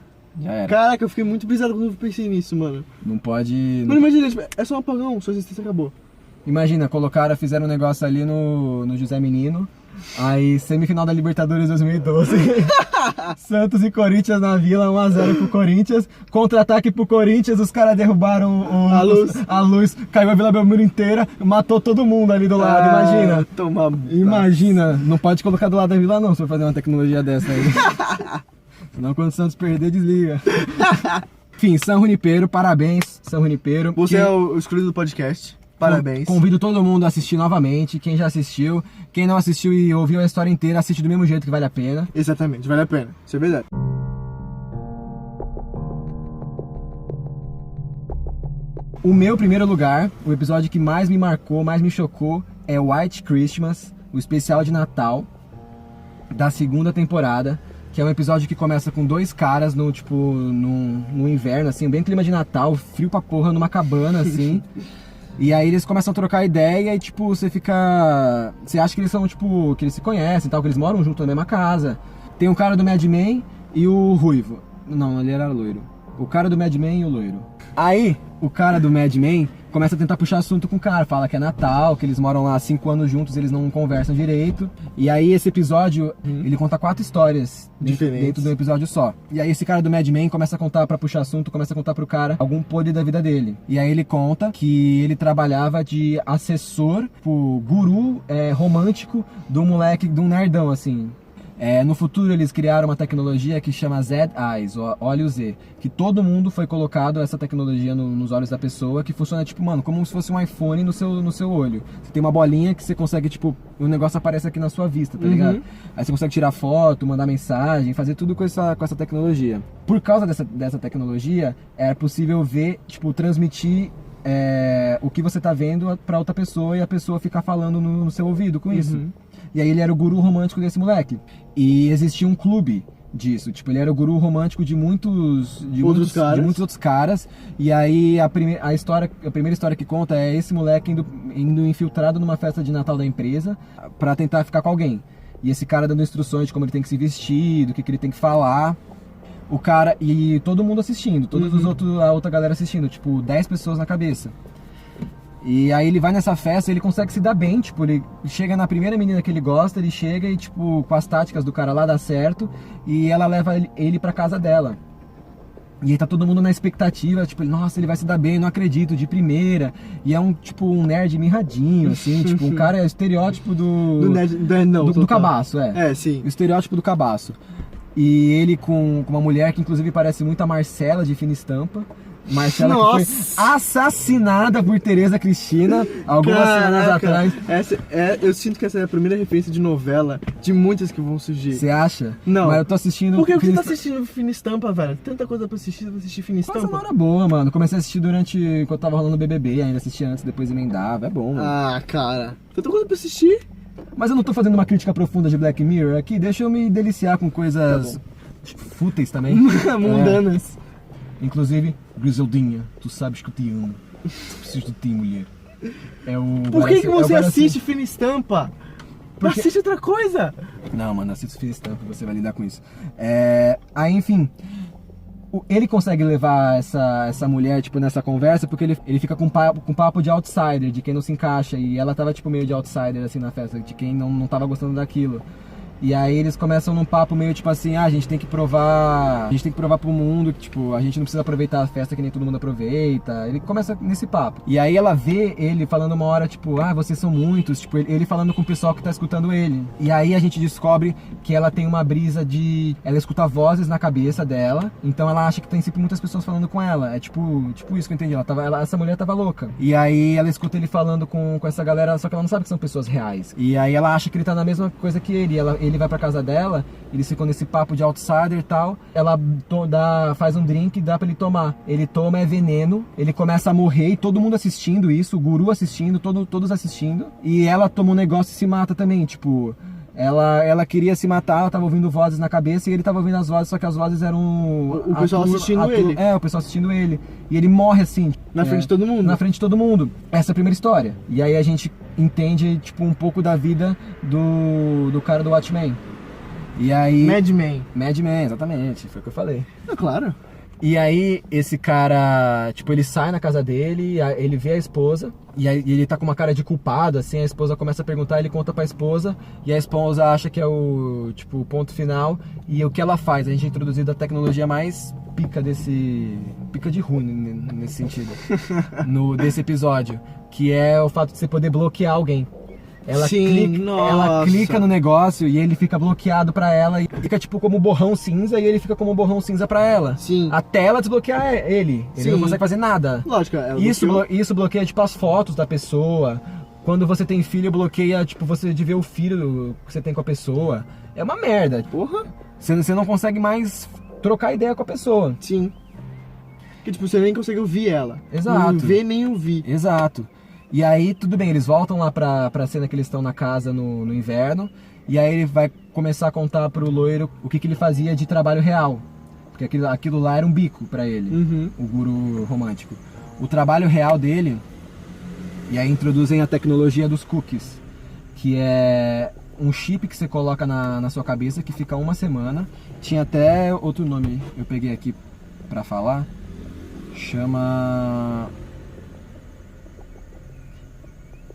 Caraca, eu fiquei muito brisado quando eu pensei nisso, mano. Não pode... Mano, imagina, tipo, é só um apagão, sua existência acabou. Imagina, fizeram um negócio ali no José Menino. Aí, semifinal da Libertadores 2012. Santos e Corinthians na Vila, 1-0 pro Corinthians. Contra-ataque pro Corinthians, os caras derrubaram a luz. Caiu a Vila Belmiro inteira, matou todo mundo ali do lado, imagina. Imagina, não pode colocar do lado da Vila não, se for fazer uma tecnologia dessa aí. Senão quando o Santos perder, desliga. Enfim, San Junipero, parabéns, San Junipero. Você é o escolhido do podcast. Parabéns. Convido todo mundo a assistir novamente. Quem já assistiu, quem não assistiu e ouviu a história inteira, assiste do mesmo jeito que vale a pena. Exatamente, vale a pena. Isso é verdade. O meu primeiro lugar, o episódio que mais me marcou, mais me chocou, é White Christmas, o especial de Natal da 2ª temporada, que é um episódio que começa com 2 caras no inverno, assim, bem clima de Natal, frio pra porra, numa cabana, assim. E aí eles começam a trocar ideia e, tipo, você acha que eles são, tipo, que eles se conhecem e tal, que eles moram junto na mesma casa. Tem um cara do Mad Men e o ruivo. Não, ele era loiro. O cara do Mad Men e o loiro. Aí, o cara do Mad Men começa a tentar puxar assunto com o cara, fala que é Natal, que eles moram lá há 5 anos juntos, eles não conversam direito. E aí esse episódio, ele conta 4 histórias dentro de um episódio só. E aí esse cara do Mad Men começa a contar pra puxar assunto, começa a contar pro cara algum podre da vida dele. E aí ele conta que ele trabalhava de assessor, tipo, guru romântico do moleque, de um nerdão, assim. No futuro eles criaram uma tecnologia que chama Z-Eyes, olhos Z, que todo mundo foi colocado essa tecnologia nos olhos da pessoa, que funciona tipo, mano, como se fosse um iPhone no seu olho. Você tem uma bolinha que você consegue, tipo, o negócio aparece aqui na sua vista, tá ligado? Aí você consegue tirar foto, mandar mensagem, fazer tudo com essa tecnologia. Por causa dessa tecnologia, é possível ver, tipo, transmitir o que você tá vendo pra outra pessoa e a pessoa ficar falando no seu ouvido com isso. E aí ele era o guru romântico desse moleque. E existia um clube disso. Tipo, ele era o guru romântico de muitos outros caras. E aí a primeira história que conta é esse moleque indo infiltrado numa festa de Natal da empresa pra tentar ficar com alguém. E esse cara dando instruções de como ele tem que se vestir, do que ele tem que falar. O cara, e todo mundo assistindo, a outra galera assistindo, tipo, 10 pessoas na cabeça. E aí ele vai nessa festa e ele consegue se dar bem, tipo, ele chega na primeira menina que ele gosta, ele chega e, tipo, com as táticas do cara lá dá certo, e ela leva ele pra casa dela. E aí tá todo mundo na expectativa, tipo, nossa, ele vai se dar bem, não acredito, de primeira. E é um nerd mirradinho, assim, tipo, um cara é o estereótipo do cabaço, sim. O estereótipo do cabaço. E ele com uma mulher que inclusive parece muito a Marcela de Fina Estampa. Marcela que foi assassinada por Tereza Cristina algumas semanas atrás. Eu sinto que essa é a primeira referência de novela de muitas que vão surgir. Você acha? Não. Mas eu tô assistindo... Por que você tá assistindo Fina Estampa, velho? Tanta coisa pra assistir, você vai assistir Fina Estampa. Essa hora boa, mano. Comecei a assistir enquanto tava rolando o BBB, ainda assistia antes, depois emendava. É bom, mano. Ah, cara. Tanta coisa pra assistir. Mas eu não tô fazendo uma crítica profunda de Black Mirror aqui, deixa eu me deliciar com coisas fúteis também. Mundanas. Inclusive, Griseldinha, tu sabes que eu te amo. Preciso de ti, mulher. Por que você assiste Fina Estampa? Porque... Assiste outra coisa. Não, mano, assiste Fina Estampa, você vai lidar com isso. Aí, enfim, ele consegue levar essa mulher, tipo, nessa conversa, porque ele fica com papo de outsider, de quem não se encaixa. E ela tava, tipo, meio de outsider, assim, na festa, de quem não tava gostando daquilo. E aí eles começam num papo meio tipo assim, a gente tem que provar pro mundo que, tipo, a gente não precisa aproveitar a festa que nem todo mundo aproveita. Ele começa nesse papo. E aí ela vê ele falando uma hora, tipo, vocês são muitos, tipo, ele falando com o pessoal que tá escutando ele. E aí a gente descobre que ela tem uma brisa ela escuta vozes na cabeça dela, então ela acha que tem sempre muitas pessoas falando com ela. É tipo isso que eu entendi, essa mulher tava louca. E aí ela escuta ele falando com essa galera, só que ela não sabe que são pessoas reais. E aí ela acha que ele tá na mesma coisa que ele. Ele vai pra casa dela, eles ficam nesse papo de outsider e tal. Ela faz um drink e dá pra ele tomar. Ele toma, é veneno. Ele começa a morrer e todo mundo assistindo isso, o guru assistindo, todos assistindo. E ela toma um negócio e se mata também, tipo... Ela queria se matar, ela tava ouvindo vozes na cabeça e ele tava ouvindo as vozes, só que as vozes eram... O pessoal assistindo ele. O pessoal assistindo ele. E ele morre assim. Na frente de todo mundo. Na frente de todo mundo. Essa é a primeira história. E aí a gente entende, tipo, um pouco da vida do cara do Watchmen. E aí... Mad Men, exatamente. Foi o que eu falei. Claro. E aí, esse cara, tipo, ele sai na casa dele, ele vê a esposa, e aí ele tá com uma cara de culpado, assim, a esposa começa a perguntar, ele conta pra esposa, e a esposa acha que é o ponto final, e o que ela faz? A gente é introduzido a tecnologia mais pica de ruim, nesse sentido, desse episódio, que é o fato de você poder bloquear alguém. Ela clica no negócio e ele fica bloqueado pra ela e fica tipo como borrão cinza e ele fica como borrão cinza pra ela. Sim. Até ela desbloquear ele. Ele não consegue fazer nada. Lógico, isso bloqueia tipo as fotos da pessoa. Quando você tem filho, bloqueia tipo você de ver o filho que você tem com a pessoa. É uma merda. Porra. Você não consegue mais trocar ideia com a pessoa. Sim. Porque tipo, você nem consegue ouvir ela. Exato. Não ver nem ouvir. Exato. E aí, tudo bem, eles voltam lá pra cena que eles estão na casa no inverno. E aí ele vai começar a contar pro loiro o que ele fazia de trabalho real. Porque aquilo lá era um bico pra ele, o guru romântico. O trabalho real dele, e aí introduzem a tecnologia dos cookies, que é um chip que você coloca na sua cabeça que fica uma semana. Tinha até outro nome, eu peguei aqui pra falar. Chama...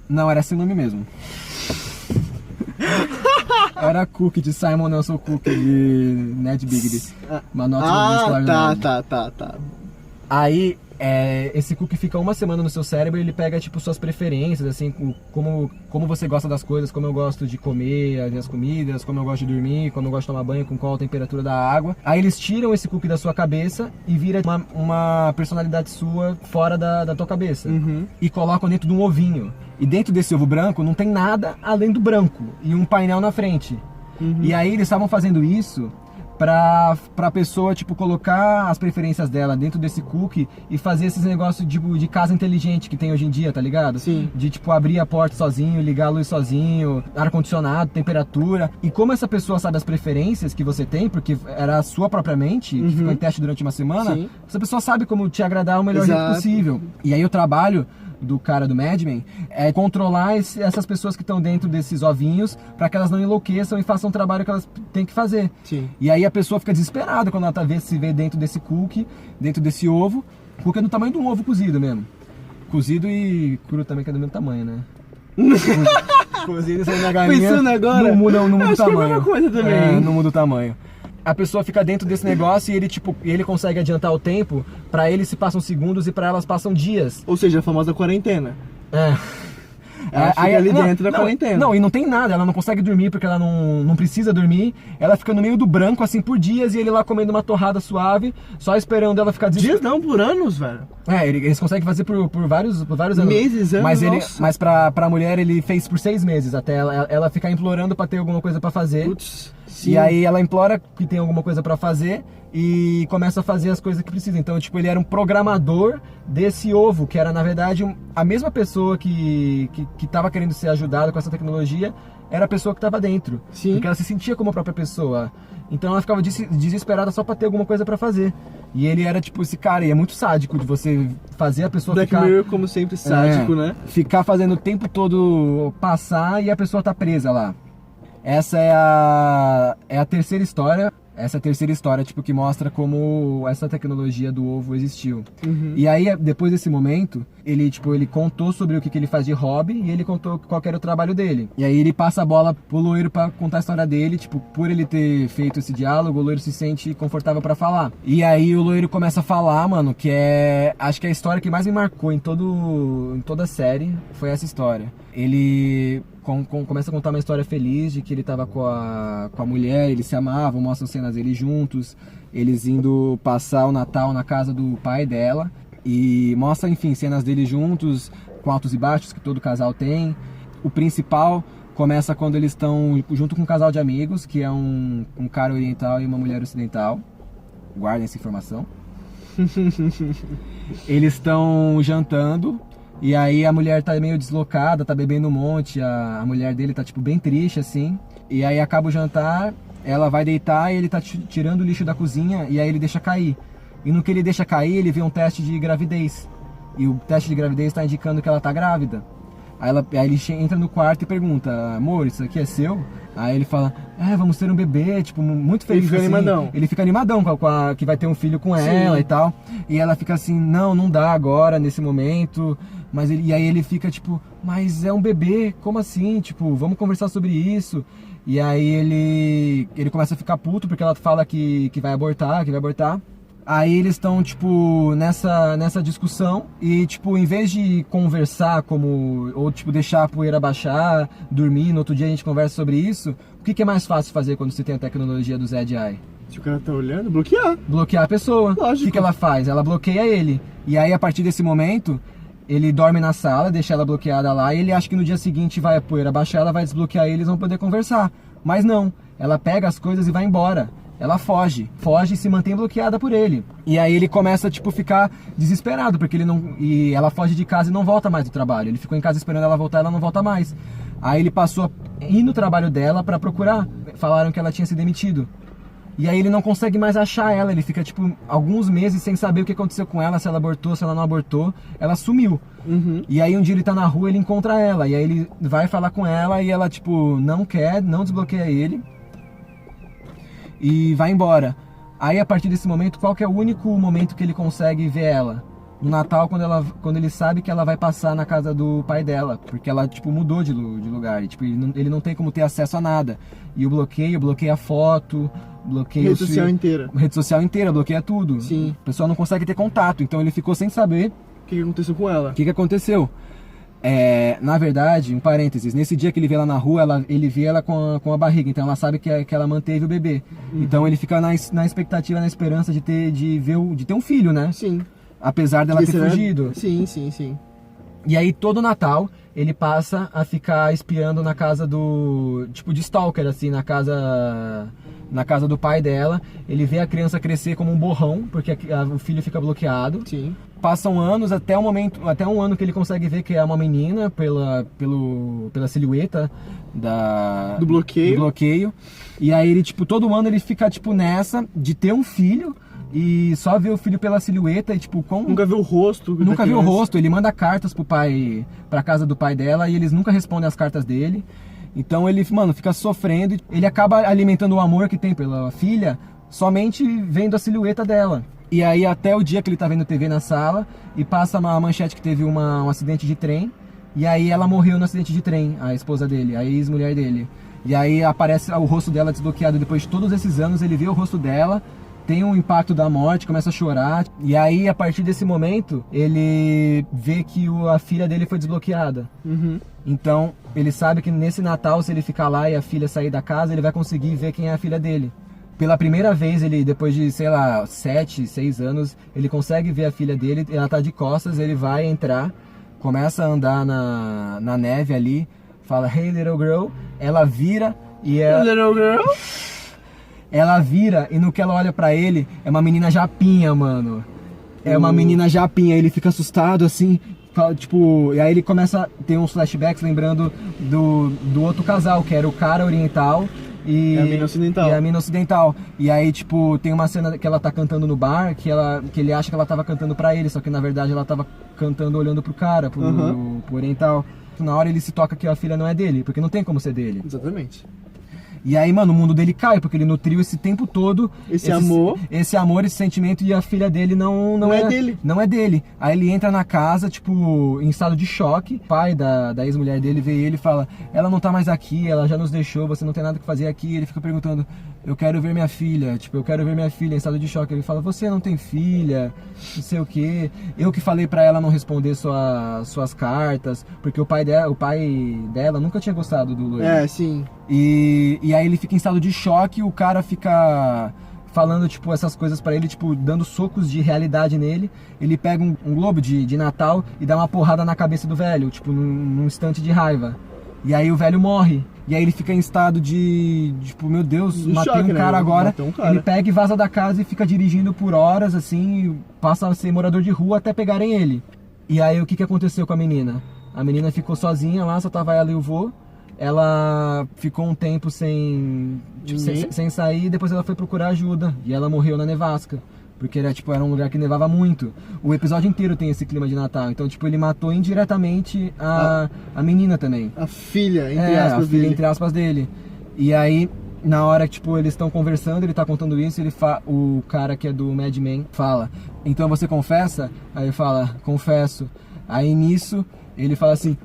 Não, era esse nome mesmo. Era Cook, de Simon Nelson Cook, de Ned Bigby. Uma nota tá. Aí, esse cookie fica uma semana no seu cérebro e ele pega, tipo, suas preferências, assim, como você gosta das coisas, como eu gosto de comer as comidas, como eu gosto de dormir, como eu gosto de tomar banho, com qual a temperatura da água. Aí eles tiram esse cookie da sua cabeça e vira uma personalidade sua fora da tua cabeça. E colocam dentro de um ovinho. E dentro desse ovo branco não tem nada além do branco e um painel na frente. E aí eles estavam fazendo isso pra pessoa, tipo, colocar as preferências dela dentro desse cookie e fazer esses negócios de casa inteligente que tem hoje em dia, tá ligado? Sim. De, tipo, abrir a porta sozinho, ligar a luz sozinho, ar-condicionado, temperatura. E como essa pessoa sabe as preferências que você tem, porque era a sua própria mente, que ficou em teste durante uma semana, Sim. essa pessoa sabe como te agradar o melhor jeito possível. E aí o trabalho do cara do Mad Men é controlar essas pessoas que estão dentro desses ovinhos para que elas não enlouqueçam e façam o trabalho que elas têm que fazer. Sim. E aí a pessoa fica desesperada quando ela se vê dentro desse cookie, dentro desse ovo. O cookie é do tamanho de um ovo cozido mesmo. Cozido e cru também, que é do mesmo tamanho, né? Cozido e saindo da galinha. Pensando agora, não muda o tamanho. acho que é a mesma coisa também. Não muda o tamanho. A pessoa fica dentro desse negócio e ele consegue adiantar o tempo. Pra ele se passam segundos e pra elas passam dias. Ou seja, a famosa quarentena. Ela fica ali dentro da quarentena. Não, e não tem nada, ela não consegue dormir porque ela não precisa dormir. Ela fica no meio do branco, assim, por dias, e ele lá comendo uma torrada suave, só esperando ela ficar Dias não, por anos, velho. Eles conseguem fazer por vários anos. Meses, anos, mas pra mulher ele fez por 6 meses, até ela ficar implorando pra ter alguma coisa pra fazer. Putz, sim. E aí ela implora que tem alguma coisa pra fazer e começa a fazer as coisas que precisa. Então, tipo, ele era um programador desse ovo, que era, na verdade, a mesma pessoa que tava querendo ser ajudada com essa tecnologia, era a pessoa que tava dentro. Sim. Porque ela se sentia como a própria pessoa. Então ela ficava desesperada só pra ter alguma coisa pra fazer. E ele era, tipo, esse cara, e é muito sádico de você fazer a pessoa Black ficar... Mirror, como sempre, sádico, né? Ficar fazendo o tempo todo passar e a pessoa tá presa lá. Essa é a terceira história. Essa é a terceira história, tipo, que mostra como essa tecnologia do ovo existiu. E aí, depois desse momento, ele contou sobre o que ele faz de hobby e ele contou qual era o trabalho dele. E aí ele passa a bola pro loiro pra contar a história dele, tipo, por ele ter feito esse diálogo, o loiro se sente confortável pra falar. E aí o loiro começa a falar, mano, que acho que a história que mais me marcou em toda a série foi essa história. Ele começa a contar uma história feliz de que ele tava com a mulher, eles se amavam, mostram cenas deles juntos, eles indo passar o Natal na casa do pai dela, e mostra, enfim, cenas deles juntos, com altos e baixos que todo casal tem. O principal começa quando eles estão junto com um casal de amigos, que é um cara oriental e uma mulher ocidental. Guardem essa informação. Eles estão jantando. E aí a mulher tá meio deslocada, tá bebendo um monte, a mulher dele tá, tipo, bem triste, assim. E aí acaba o jantar, ela vai deitar e ele tá tirando o lixo da cozinha e aí ele deixa cair. E no que ele deixa cair, ele vê um teste de gravidez. E o teste de gravidez tá indicando que ela tá grávida. Aí ele entra no quarto e pergunta, amor, isso aqui é seu? Aí ele fala, vamos ter um bebê, tipo, muito feliz. Ele fica assim. animadão. Ele fica animadão que vai ter um filho com ela e tal. E ela fica assim, não dá agora, nesse momento. E aí ele fica tipo, mas é um bebê, como assim? Tipo, vamos conversar sobre isso. E aí ele começa a ficar puto porque ela fala que vai abortar, Aí eles estão, tipo, nessa discussão e, tipo, em vez de conversar ou, tipo, deixar a poeira baixar, dormir, no outro dia a gente conversa sobre isso, o que é mais fácil fazer quando você tem a tecnologia do ZDI? Se o cara tá olhando, bloquear. Bloquear a pessoa. Lógico. O que ela faz? Ela bloqueia ele. E aí, a partir desse momento, ele dorme na sala, deixa ela bloqueada lá, e ele acha que no dia seguinte vai a poeira baixar, ela vai desbloquear e eles vão poder conversar. Mas não, ela pega as coisas e vai embora. Ela foge e se mantém bloqueada por ele. E aí ele começa, tipo, ficar desesperado, porque e ela foge de casa e não volta mais do trabalho. Ele ficou em casa esperando ela voltar, ela não volta mais. Aí ele passou a ir no trabalho dela pra procurar. Falaram que ela tinha se demitido. E aí ele não consegue mais achar ela, ele fica, tipo, alguns meses sem saber o que aconteceu com ela, se ela abortou, se ela não abortou. Ela sumiu. E aí um dia ele tá na rua, ele encontra ela, e aí ele vai falar com ela e ela, tipo, não desbloqueia ele. E vai embora. Aí a partir desse momento, qual que é o único momento que ele consegue ver ela? no Natal, quando ele sabe que ela vai passar na casa do pai dela, porque ela, tipo, mudou de lugar, e, tipo, ele não tem como ter acesso a nada. E o bloqueia a foto, bloqueia Rede social inteira. rede social inteira, bloqueia tudo. Sim. O pessoal não consegue ter contato, então ele ficou sem saber O que aconteceu com ela? o que aconteceu. Na verdade, um parênteses, nesse dia que ele vê ela na rua, ele vê ela com a barriga, então ela sabe que ela manteve o bebê. Então ele fica na expectativa, na esperança de ter um filho, né? Sim. Apesar dela ter Porque será- fugido. Sim. E aí todo Natal ele passa a ficar espiando na casa tipo de stalker, assim, na casa do pai dela. Ele vê a criança crescer como um borrão, porque o filho fica bloqueado. Sim. Passam anos até um ano que ele consegue ver que é uma menina pela silhueta Do bloqueio. E aí ele, tipo, todo ano ele fica, tipo, nessa de ter um filho e só vê o filho pela silhueta e, tipo, Nunca viu o rosto. da nunca viu o criança. rosto. Ele manda cartas pra casa do pai dela e eles nunca respondem as cartas dele. Então ele, mano, fica sofrendo. Ele acaba alimentando o amor que tem pela filha somente vendo a silhueta dela. E aí até o dia que ele tá vendo TV na sala e passa uma manchete que teve um acidente de trem. E aí ela morreu no acidente de trem, a esposa dele, a ex-mulher dele. E aí aparece o rosto dela desbloqueado. Depois de todos esses anos ele vê o rosto dela, tem um impacto da morte, começa a chorar. E aí a partir desse momento ele vê que a filha dele foi desbloqueada. Uhum. Então ele sabe que nesse Natal, se ele ficar lá e a filha sair da casa, ele vai conseguir ver quem é a filha dele. Pela primeira vez, ele, depois de, sei lá, 7, 6 anos, ele consegue ver a filha dele, ela tá de costas, ele vai entrar, começa a andar na neve ali, fala, hey little girl, ela vira e Little girl. ela vira e no que ela olha pra ele, é uma menina japinha, mano. É uma menina japinha, ele fica assustado assim, fala, tipo, e aí ele começa a ter uns flashbacks lembrando do outro casal, que era o cara oriental e a mina ocidental. E a mina ocidental. E aí, tipo, tem uma cena que ela tá cantando no bar, que ele acha que ela tava cantando pra ele, só que na verdade ela tava cantando olhando pro cara, pro oriental. Na hora ele se toca que a filha não é dele, porque não tem como ser dele. Exatamente. E aí, mano, o mundo dele cai, porque ele nutriu esse tempo todo esse amor, esse sentimento, e a filha dele não é dele. Não é dele. Aí ele entra na casa, tipo, em estado de choque. O pai da ex-mulher dele vê ele e fala, ela não tá mais aqui, ela já nos deixou, você não tem nada que fazer aqui. Ele fica perguntando, eu quero ver minha filha, tipo, eu quero ver minha filha em estado de choque. Ele fala, você não tem filha, não sei o quê. Eu que falei pra ela não responder suas cartas, porque o pai dela nunca tinha gostado do loiro. É, sim. E aí ele fica em estado de choque, o cara fica falando, tipo, essas coisas pra ele, tipo, dando socos de realidade nele. Ele pega um globo de Natal e dá uma porrada na cabeça do velho, tipo, num instante de raiva. E aí o velho morre. E aí ele fica em estado de tipo, meu Deus, De matei choque, um cara né? agora. Matou um cara. Ele pega e vaza da casa e fica dirigindo por horas, assim, passa a ser morador de rua até pegarem ele. E aí o que aconteceu com a menina? A menina ficou sozinha lá, só tava ela e o vô. Ela ficou um tempo sem sair, depois ela foi procurar ajuda e ela morreu na nevasca, porque era um lugar que nevava muito. O episódio inteiro tem esse clima de Natal, então tipo, ele matou indiretamente a menina também. A filha, entre aspas, a filha, dele. entre aspas, dele. E aí, na hora que tipo, eles estão conversando, ele tá contando isso, o cara que é do Mad Men fala, então você confessa? Aí ele fala, confesso. Aí nisso, ele fala assim,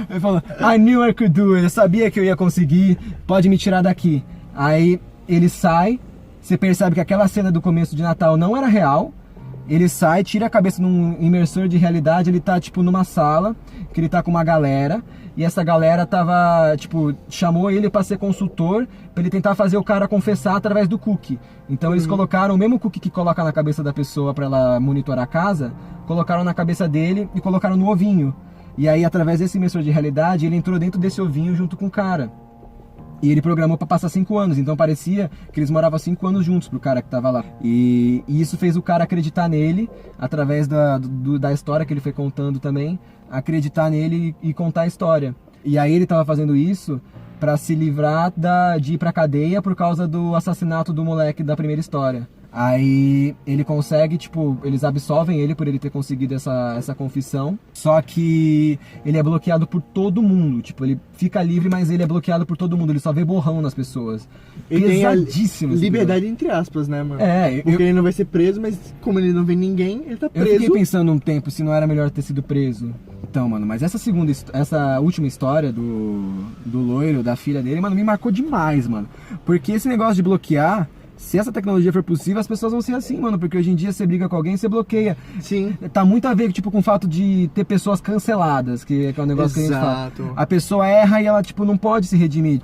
ele falou, I knew I could do it, eu sabia que eu ia conseguir, pode me tirar daqui. Aí ele sai, você percebe que aquela cena do começo de Natal não era real. Ele sai, tira a cabeça num imersor de realidade, ele tá tipo numa sala, que ele tá com uma galera, e essa galera tava, tipo, chamou ele pra ser consultor, pra ele tentar fazer o cara confessar através do cookie. Então eles colocaram o mesmo cookie que coloca na cabeça da pessoa pra ela monitorar a casa, colocaram na cabeça dele e colocaram no ovinho. E aí, através desse imersor de realidade, ele entrou dentro desse ovinho junto com o cara. E ele programou pra passar 5 anos, então parecia que eles moravam 5 anos juntos pro cara que tava lá. E isso fez o cara acreditar nele, através da história que ele foi contando também, acreditar nele e contar a história. E aí ele tava fazendo isso pra se livrar de ir pra cadeia por causa do assassinato do moleque da primeira história. Aí ele consegue, tipo, eles absolvem ele por ele ter conseguido essa confissão. Só que ele é bloqueado por todo mundo. Tipo, ele fica livre, mas ele é bloqueado por todo mundo. Ele só vê borrão nas pessoas. Ele tem a Pesadíssimo. liberdade entre aspas, né, mano? Porque ele não vai ser preso, mas como ele não vê ninguém, ele tá preso. Eu fiquei pensando um tempo se não era melhor ter sido preso. Então, mano, mas essa última história do loiro, da filha dele, mano, me marcou demais, mano. Porque esse negócio de bloquear, se essa tecnologia for possível, as pessoas vão ser assim, mano. Porque hoje em dia você briga com alguém, você bloqueia. Sim. Tá muito a ver, tipo, com o fato de ter pessoas canceladas, que é um negócio Exato. que a gente fala. A pessoa erra e ela, tipo, não pode se redimir.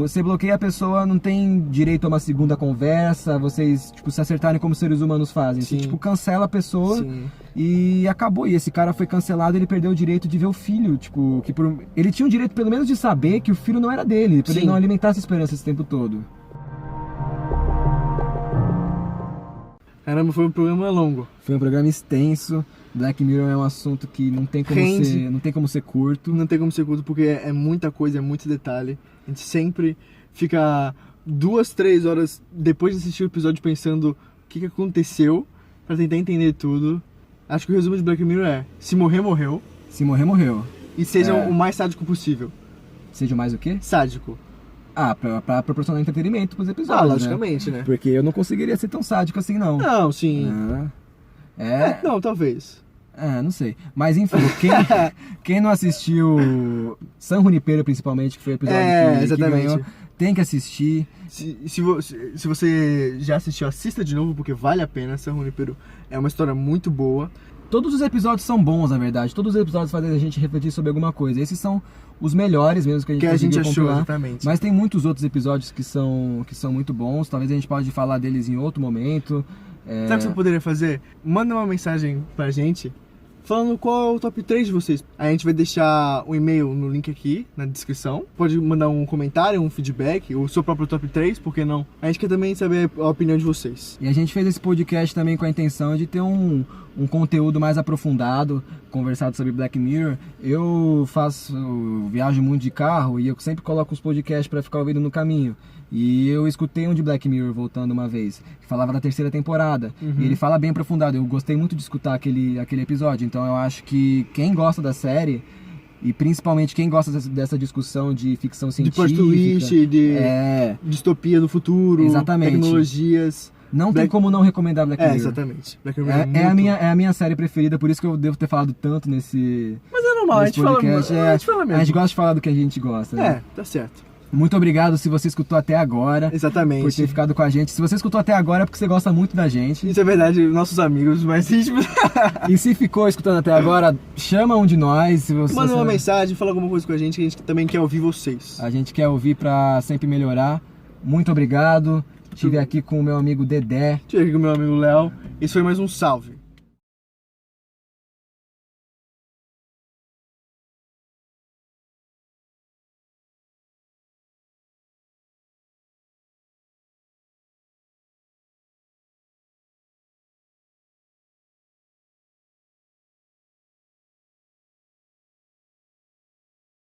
Você bloqueia a pessoa, não tem direito a uma segunda conversa, vocês, tipo, se acertarem como seres humanos fazem. Você, tipo, cancela a pessoa. Sim. E acabou. E esse cara foi cancelado, ele perdeu o direito de ver o filho. Tipo, ele tinha o direito, pelo menos, de saber que o filho não era dele, pra ele não alimentar essa esperança esse tempo todo. Caramba, foi um programa longo. Foi um programa extenso. Black Mirror é um assunto que não tem como ser curto. Não tem como ser curto porque é muita coisa, é muito detalhe. A gente sempre fica 2, 3 horas depois de assistir o episódio pensando o que aconteceu pra tentar entender tudo. Acho que o resumo de Black Mirror é: se morrer, morreu. Se morrer, morreu. E seja o mais sádico possível. Seja o mais o quê? Sádico. Pra proporcionar entretenimento pros episódios, logicamente, né? Porque eu não conseguiria ser tão sádico assim, não. Não, sim. Não, talvez. Não sei. Mas enfim, quem não assistiu San Junipero, principalmente, que foi o episódio que ganhou, tem que assistir. Se você já assistiu, assista de novo, porque vale a pena. San Junipero é uma história muito boa. Todos os episódios são bons, na verdade. Todos os episódios fazem a gente refletir sobre alguma coisa. Esses são os melhores mesmo que a gente achou, compilar. exatamente. Mas tem muitos outros episódios que são muito bons. Talvez a gente pode falar deles em outro momento. Sabe o que você poderia fazer? Manda uma mensagem pra gente falando qual é o top 3 de vocês. A gente vai deixar o e-mail no link aqui na descrição. Pode mandar um comentário, um feedback, o seu próprio top 3, por que não? A gente quer também saber a opinião de vocês. E a gente fez esse podcast também com a intenção de ter um conteúdo mais aprofundado, conversado sobre Black Mirror. Eu viajo muito de carro e eu sempre coloco os podcasts pra ficar ouvindo no caminho. E eu escutei um de Black Mirror voltando uma vez, que falava da 3ª temporada. E ele fala bem aprofundado. Eu gostei muito de escutar aquele episódio. Então eu acho que quem gosta da série, e principalmente quem gosta dessa discussão de ficção científica, de plot twist, de distopia do futuro, exatamente, tecnologias. Não tem como não recomendar Black Mirror. Exatamente. Black Mirror é a minha série preferida, por isso que eu devo ter falado tanto nesse. Mas é normal, a gente fala mesmo. A gente gosta de falar do que a gente gosta. Né? Tá certo. Muito obrigado se você escutou até agora. Exatamente. Por ter ficado com a gente. Se você escutou até agora é porque você gosta muito da gente. Isso é verdade, nossos amigos mais íntimos. E se ficou escutando até agora, chama um de nós. Manda uma mensagem, fala alguma coisa com a gente também quer ouvir vocês. A gente quer ouvir pra sempre melhorar. Muito obrigado. Estive aqui com o meu amigo Dedé. Estive aqui com o meu amigo Léo. Esse foi mais um Salve.